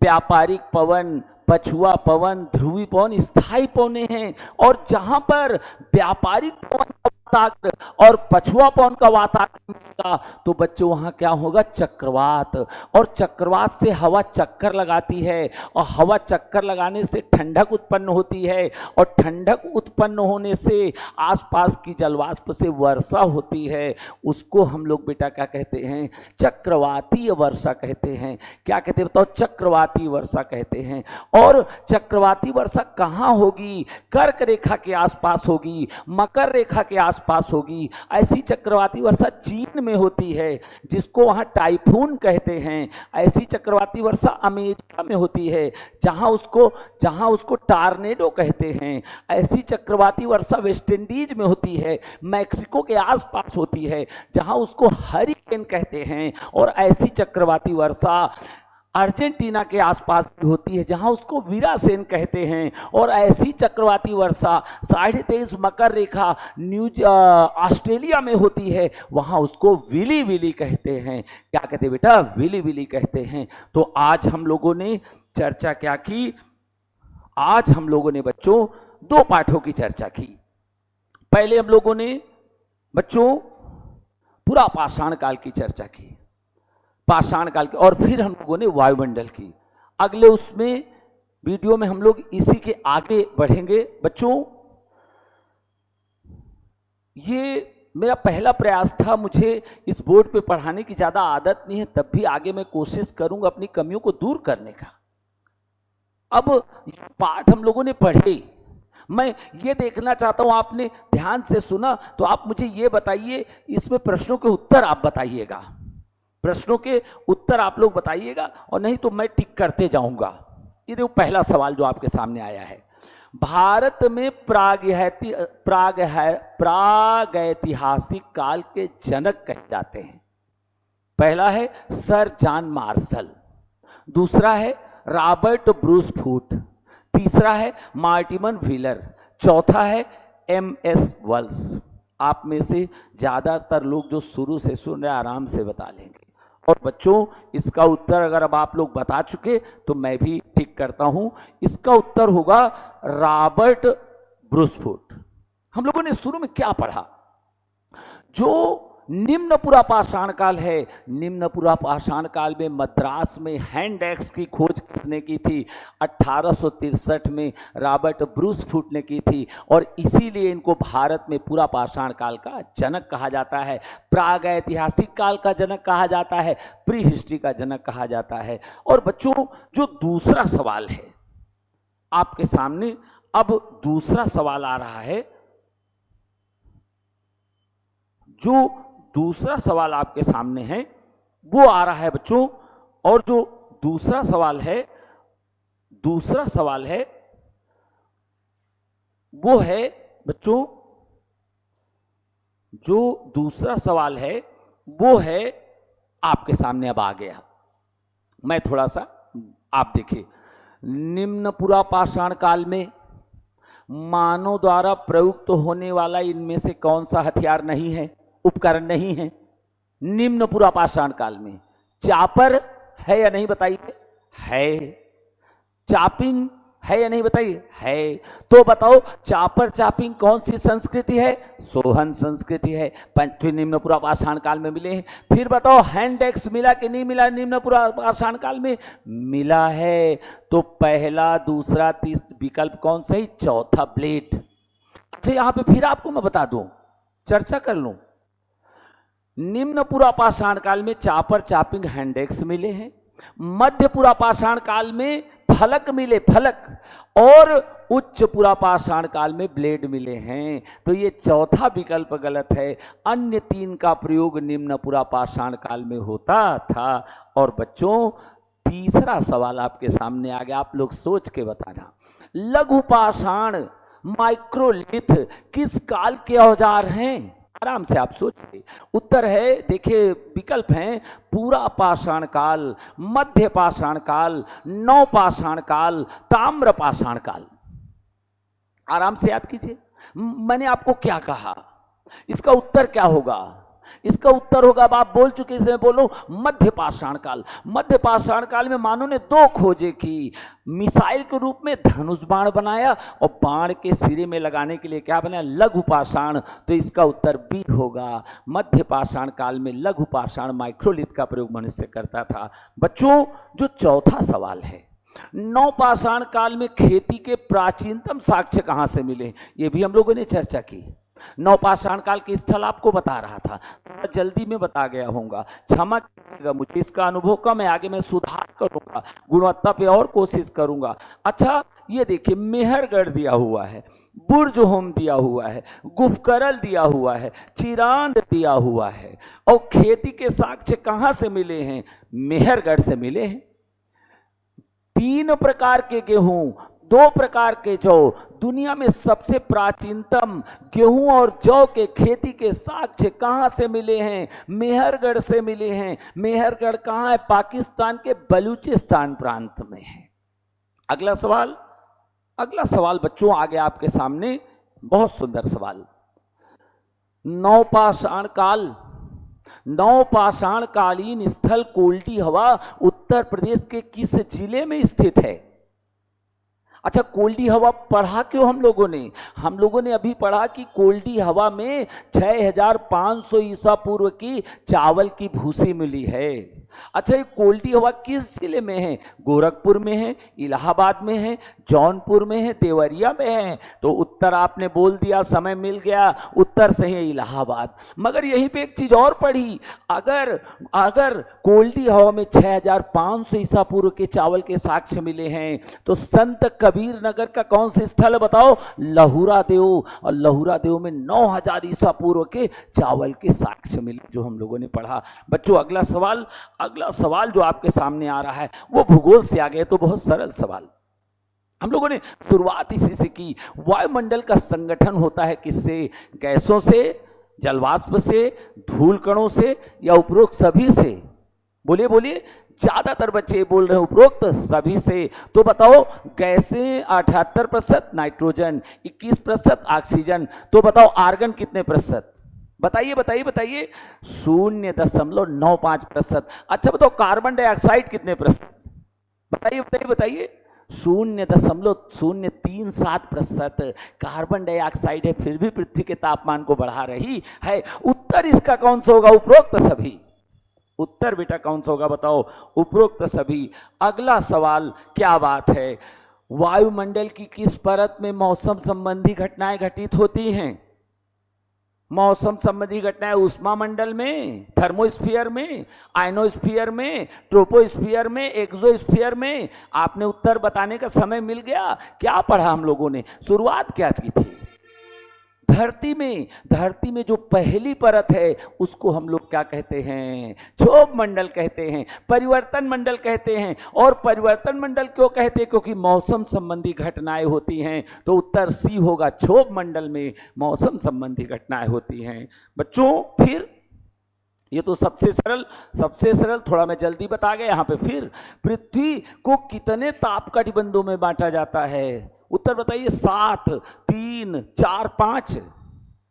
व्यापारिक पवन, पछुआ पवन, ध्रुवी पवन स्थायी पवने हैं और जहां पर व्यापारिक पवन का वाताग्र और पछुआ पवन का वाताग्र मिलेगा तो बच्चों वहां क्या होगा, चक्रवात। और चक्रवात से हवा चक्कर लगाती है और हवा चक्कर लगाने से ठंडक उत्पन्न होती है और ठंडक उत्पन्न होने से आसपास की जलवाष्प से वर्षा होती है। उसको हम लोग बेटा क्या कहते हैं, चक्रवातीय वर्षा कहते हैं। क्या कहते हैं बताओ, चक्रवाती वर्षा कहते हैं। और चक्रवाती वर्षा कहाँ होगी, कर्क रेखा के आसपास होगी, मकर रेखा के आसपास होगी। ऐसी चक्रवाती वर्षा चीन में होती है जिसको वहाँ टाइफून कहते हैं। ऐसी चक्रवाती वर्षा अमेरिका में होती है जहाँ उसको टार्नेडो कहते हैं। ऐसी चक्रवाती वर्षा वेस्ट इंडीज में होती है, मैक्सिको के आसपास होती है जहाँ उसको हरिकेन कहते हैं। और ऐसी चक्रवाती वर्षा अर्जेंटीना के आसपास भी होती है जहां उसको वीरासेन कहते हैं। और ऐसी चक्रवाती वर्षा 23.5 मकर रेखा ऑस्ट्रेलिया में होती है, वहां उसको विली विली कहते हैं। क्या कहते हैं बेटा, विली विली कहते हैं। तो आज हम लोगों ने चर्चा क्या की, आज हम लोगों ने बच्चों 2 पाठों की चर्चा की। पहले हम लोगों ने बच्चों पूरा पाषाण काल की चर्चा की, पाषाण काल की, और फिर हम लोगों ने वायुमंडल की। अगले उसमें वीडियो में हम लोग इसी के आगे बढ़ेंगे। बच्चों ये मेरा पहला प्रयास था, मुझे इस बोर्ड पे पढ़ाने की ज़्यादा आदत नहीं है, तब भी आगे मैं कोशिश करूंगा अपनी कमियों को दूर करने का। अब पाठ हम लोगों ने पढ़े, मैं ये देखना चाहता हूं आपने ध्यान से सुना, तो आप मुझे ये बताइए, इसमें प्रश्नों के उत्तर आप बताइएगा, प्रश्नों के उत्तर आप लोग बताइएगा और नहीं तो मैं टिक करते जाऊंगा। ये देखो पहला सवाल जो आपके सामने आया है, भारत में प्रागैतिहासिक काल के जनक कहे जाते हैं। पहला है सर जॉन मार्शल, दूसरा है रॉबर्ट ब्रूस फूट, तीसरा है मार्टिन व्हीलर, चौथा है MS वेल्स। आप में से ज्यादातर लोग जो शुरू से सुन रहे आराम से बता लेंगे। और बच्चों इसका उत्तर अगर अब आप लोग बता चुके तो मैं भी टिक करता हूं, इसका उत्तर होगा रॉबर्ट ब्रूस फूट। हम लोगों ने शुरू में क्या पढ़ा, जो निम्न पुरा पाषाण काल है, निम्न पुरा पाषाण काल में मद्रास में हैंड एक्स की खोज किसने की थी, 1863 में रॉबर्ट ब्रूस फूट ने की थी। और इसीलिए इनको भारत में पूरा पाषाण काल का जनक कहा जाता है, प्रागैतिहासिक काल का जनक कहा जाता है, प्री हिस्ट्री का जनक कहा जाता है। और बच्चों जो दूसरा सवाल है आपके सामने, अब दूसरा सवाल आ रहा है, जो दूसरा सवाल आपके सामने है वो आ रहा है बच्चों। और जो दूसरा सवाल है वो है बच्चों, जो दूसरा सवाल है वो है आपके सामने अब आ गया। मैं थोड़ा सा, आप देखिए, निम्न पुरा पाषाण काल में मानव द्वारा प्रयुक्त होने वाला इनमें से कौन सा हथियार नहीं है, उपकरण नहीं है निम्न पुरा पाषाण काल में? चापर है या नहीं बताइए? है। चापिंग है या नहीं बताइए? है। तो बताओ चापर चापिंग कौन सी संस्कृति है? सोहन संस्कृति है। पंचवी निम्न पूर्वापाषाण काल में मिले हैं। फिर बताओ हैंड एक्स मिला कि नहीं मिला निम्न पूर्वापाषाण काल में? मिला है। तो पहला, दूसरा, तीसरा विकल्प कौन सही? चौथा ब्लेड। अच्छा यहां पे फिर आपको मैं बता दूं, चर्चा कर लूं। निम्न पूर्वापाषाण काल में चापर चापिंग हैंड एक्स मिले हैं। मध्य पूर्वापाषाण काल में फलक मिले, फलक, और उच्च पूर्वापाषाण काल में ब्लेड मिले हैं। तो ये चौथा विकल्प गलत है। अन्य तीन का प्रयोग निम्न पूर्वापाषाण काल में होता था। और बच्चों तीसरा सवाल आपके सामने आ गया, आप लोग सोच के बताना। लघु पाषाण माइक्रोलिथ किस काल के औजार हैं? आराम से आप सोचिए। उत्तर है, देखिए विकल्प हैं, पूरा पाषाण काल, मध्य पाषाण काल, नव पाषाण काल, ताम्र पाषाण काल। आराम से याद कीजिए। मैंने आपको क्या कहा, इसका उत्तर क्या होगा? इसका उत्तर होगा, अब आप बोल चुके, इसमें बोलो मध्य पाषाण काल। मध्य पाषाण काल में मानव ने दो खोजें की। मिसाइल के रूप में धनुष बाण बनाया और बाण के सिरे में लगाने के लिए क्या बनाया? लघु पाषाण। तो इसका उत्तर बी होगा। मध्य पाषाण काल में लघु पाषाण माइक्रोलिथ का प्रयोग मनुष्य करता था। बच्चों जो चौथा सवाल है, नव पाषाण काल में खेती के प्राचीनतम साक्ष्य कहां से मिले? ये भी हम लोगों ने चर्चा की। नवपाषाण काल के स्थल आपको बता रहा था, थोड़ा जल्दी में बता गया होऊंगा, क्षमा कीजिएगा, मुझे इसका अनुभव कम है, आगे मैं सुधार करूंगा, गुणवत्ता पे और कोशिश करूंगा। अच्छा ये देखिए, मेहरगढ़ दिया हुआ है, बुर्ज होम दिया हुआ है, गुफकरल दिया हुआ है, चिरांद दिया हुआ है, और खेती के साक्ष्य कहां से मिले हैं? मेहरगढ़ से मिले हैं। 3 प्रकार के गेहूं, 2 प्रकार के जौ, दुनिया में सबसे प्राचीनतम गेहूं और जौ के खेती के साक्ष्य कहां से मिले हैं? मेहरगढ़ से मिले हैं। मेहरगढ़ कहां है? पाकिस्तान के बलूचिस्तान प्रांत में है। अगला सवाल, अगला सवाल बच्चों आ गया आपके सामने, बहुत सुंदर सवाल। नवपाषाण काल, नवपाषाण कालीन स्थल कोल्टी हवा उत्तर प्रदेश के किस जिले में स्थित है? अच्छा कोल्डी हवा पढ़ा क्यों हम लोगों ने? हम लोगों ने अभी पढ़ा कि कोल्डी हवा में 6500 ईसा पूर्व की चावल की भूसी मिली है। अच्छा ये कोल्डी हवा किस जिले में है? गोरखपुर में है, इलाहाबाद में है, जौनपुर में है, देवरिया में है। तो उत्तर आपने बोल दिया, समय मिल गया, उत्तर सही है इलाहाबाद। मगर यहीं पे एक चीज और पढ़ी, अगर कोल्डी हवा में 6500 ईसा पूर्व के चावल के साक्ष्य मिले हैं तो संत कबीर नगर का कौन से स्थल है बताओ? लहुरा देव। और लहुरा देव में 9000 ईसा पूर्व के चावल के साक्ष्य मिले, जो हम लोगों ने पढ़ा। बच्चों अगला सवाल जो आपके सामने आ रहा है वो भूगोल से आ गया, तो बहुत सरल सवाल। हम लोगों ने शुरुआत इसी से की। वायुमंडल का संगठन होता है किससे? गैसों से, जलवाष्प से, धूल कणों से, या उपरोक्त सभी से? बोलिए बोलिए, ज्यादातर बच्चे बोल रहे हैं उपरोक्त सभी से। तो बताओ गैसें 78%, नाइट्रोजन 21%, ऑक्सीजन। तो बताओ आर्गन कितने प्रतिशत? बताइए बताइए बताइए। 0.95%। अच्छा बताओ कार्बन डाइऑक्साइड कितने प्रतिशत? बताइए बताइए बताइए। 0.037% कार्बन डाइऑक्साइड है, फिर भी पृथ्वी के तापमान को बढ़ा रही है। उत्तर इसका कौन सा होगा? उपरोक्त सभी। उत्तर बेटा कौन सा होगा बताओ? उपरोक्त सभी। अगला सवाल, क्या बात है, वायुमंडल की किस परत में मौसम संबंधी घटनाएं घटित होती हैं? मौसम संबंधी घटनाएं उष्मा मंडल में, थर्मोस्फीयर में, आयनोस्फीयर में, ट्रोपोस्फीयर में, एक्सोस्फीयर में। आपने उत्तर बताने का समय मिल गया। क्या पढ़ा हम लोगों ने? शुरुआत क्या की थी? धरती में जो पहली परत है उसको हम लोग क्या कहते हैं? क्षोभ मंडल कहते हैं, परिवर्तन मंडल कहते हैं। और परिवर्तन मंडल क्यों कहते हैं? क्योंकि मौसम संबंधी घटनाएं होती हैं। तो उत्तर सी होगा, क्षोभ मंडल में मौसम संबंधी घटनाएं होती हैं। बच्चों फिर ये तो सबसे सरल, थोड़ा मैं जल्दी बता गया। यहाँ पे फिर पृथ्वी को कितने ताप कटिबंधों में बांटा जाता है? उत्तर बताइए। 7, 3, 4, 5।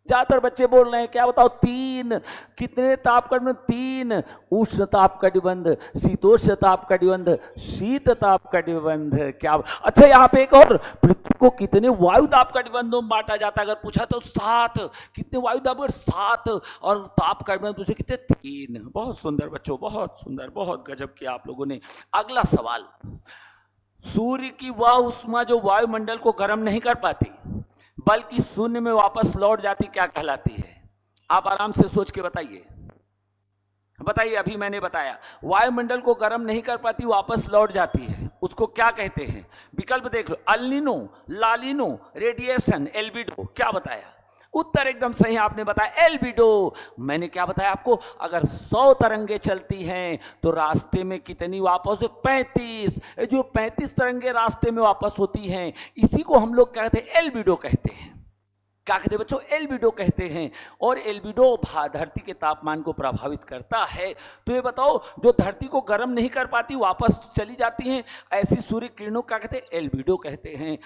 ज्यादातर बच्चे बोल रहे हैं क्या बताओ, 3। कितने ताप कटिबंध? 3। उष्ण ताप कटिबंध, शीतोष्ण ताप कटिबंध, शीत ताप कटिबंध। क्या? अच्छा, यहाँ पे एक और, पृथ्वी को कितने वायु ताप कटिबंधों में बांटा जाता है? अगर पूछा तो 7। कितने वायु ताप? 7। और ताप कटिबंध पूछे कितने? 3। बहुत सुंदर बच्चों, बहुत सुंदर, बहुत गजब किया आप लोगों ने। अगला सवाल, सूर्य की वह उष्मा जो वायुमंडल को गर्म नहीं कर पाती बल्कि शून्य में वापस लौट जाती, क्या कहलाती है? आप आराम से सोच के बताइए, बताइए। अभी मैंने बताया वायुमंडल को गर्म नहीं कर पाती, वापस लौट जाती है, उसको क्या कहते हैं? विकल्प देख लो, अल्निनो, लालिनो, रेडिएशन, एल्बिडो। क्या बताया? उत्तर एकदम सही आपने बताया, एल्बिडो। मैंने क्या बताया आपको? अगर 100 तरंगे चलती हैं तो रास्ते में कितनी वापस? 35। जो 35 तरंगे रास्ते में वापस होती हैं, इसी को हम लोग कहते हैं एल्बिडो कहते हैं। क्या कहते हैं बच्चों? एल्बिडो कहते हैं। और एल्बिडो धरती के तापमान को प्रभावित करता है। तो ये बताओ, जो धरती को गर्म नहीं कर पाती वापस चली जाती हैं, ऐसी सूर्य किरणों क्या कहते हैं? एल्बिडो कहते हैं।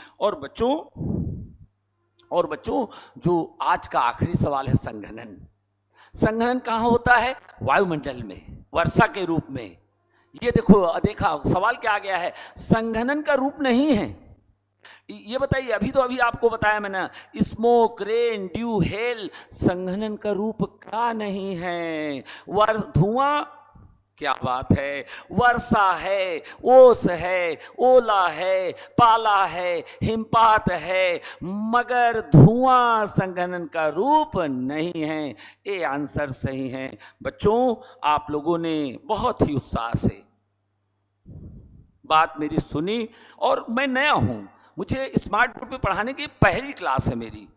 और बच्चों जो आज का आखिरी सवाल है, संघनन। संघनन कहाँ होता है? वायुमंडल में, वर्षा के रूप में। ये देखा सवाल क्या आ गया है, संघनन का रूप नहीं है। ये बताइए, अभी आपको बताया मैंने, स्मोक, रेन, ड्यू, हेल संघनन का रूप का नहीं है। धुआं, क्या बात है, वर्षा है, ओस है, ओला है, पाला है, हिमपात है, मगर धुआं संघनन का रूप नहीं है। ये आंसर सही है। बच्चों, आप लोगों ने बहुत ही उत्साह से बात मेरी सुनी, और मैं नया हूं, मुझे स्मार्ट बोर्ड पे पढ़ाने की पहली क्लास है मेरी।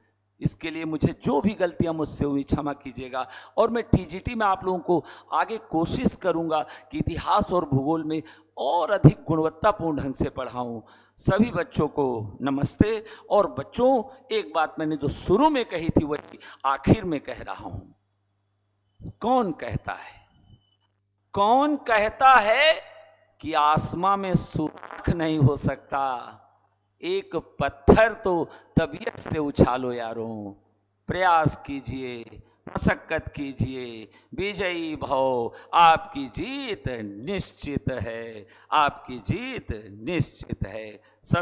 इसके लिए मुझे जो भी गलतियां मुझसे हुई क्षमा कीजिएगा। और मैं टीजीटी में आप लोगों को आगे कोशिश करूंगा कि इतिहास और भूगोल में और अधिक गुणवत्तापूर्ण ढंग से पढ़ाऊं। सभी बच्चों को नमस्ते। और बच्चों, एक बात मैंने जो शुरू में कही थी वही आखिर में कह रहा हूं। कौन कहता है कि आसमां में सुराख नहीं हो सकता? एक पत्थर तो तबीयत से उछालो यारों, प्रयास कीजिए, मशक्कत कीजिए, विजयी भव। आपकी जीत निश्चित है, आपकी जीत निश्चित है। सब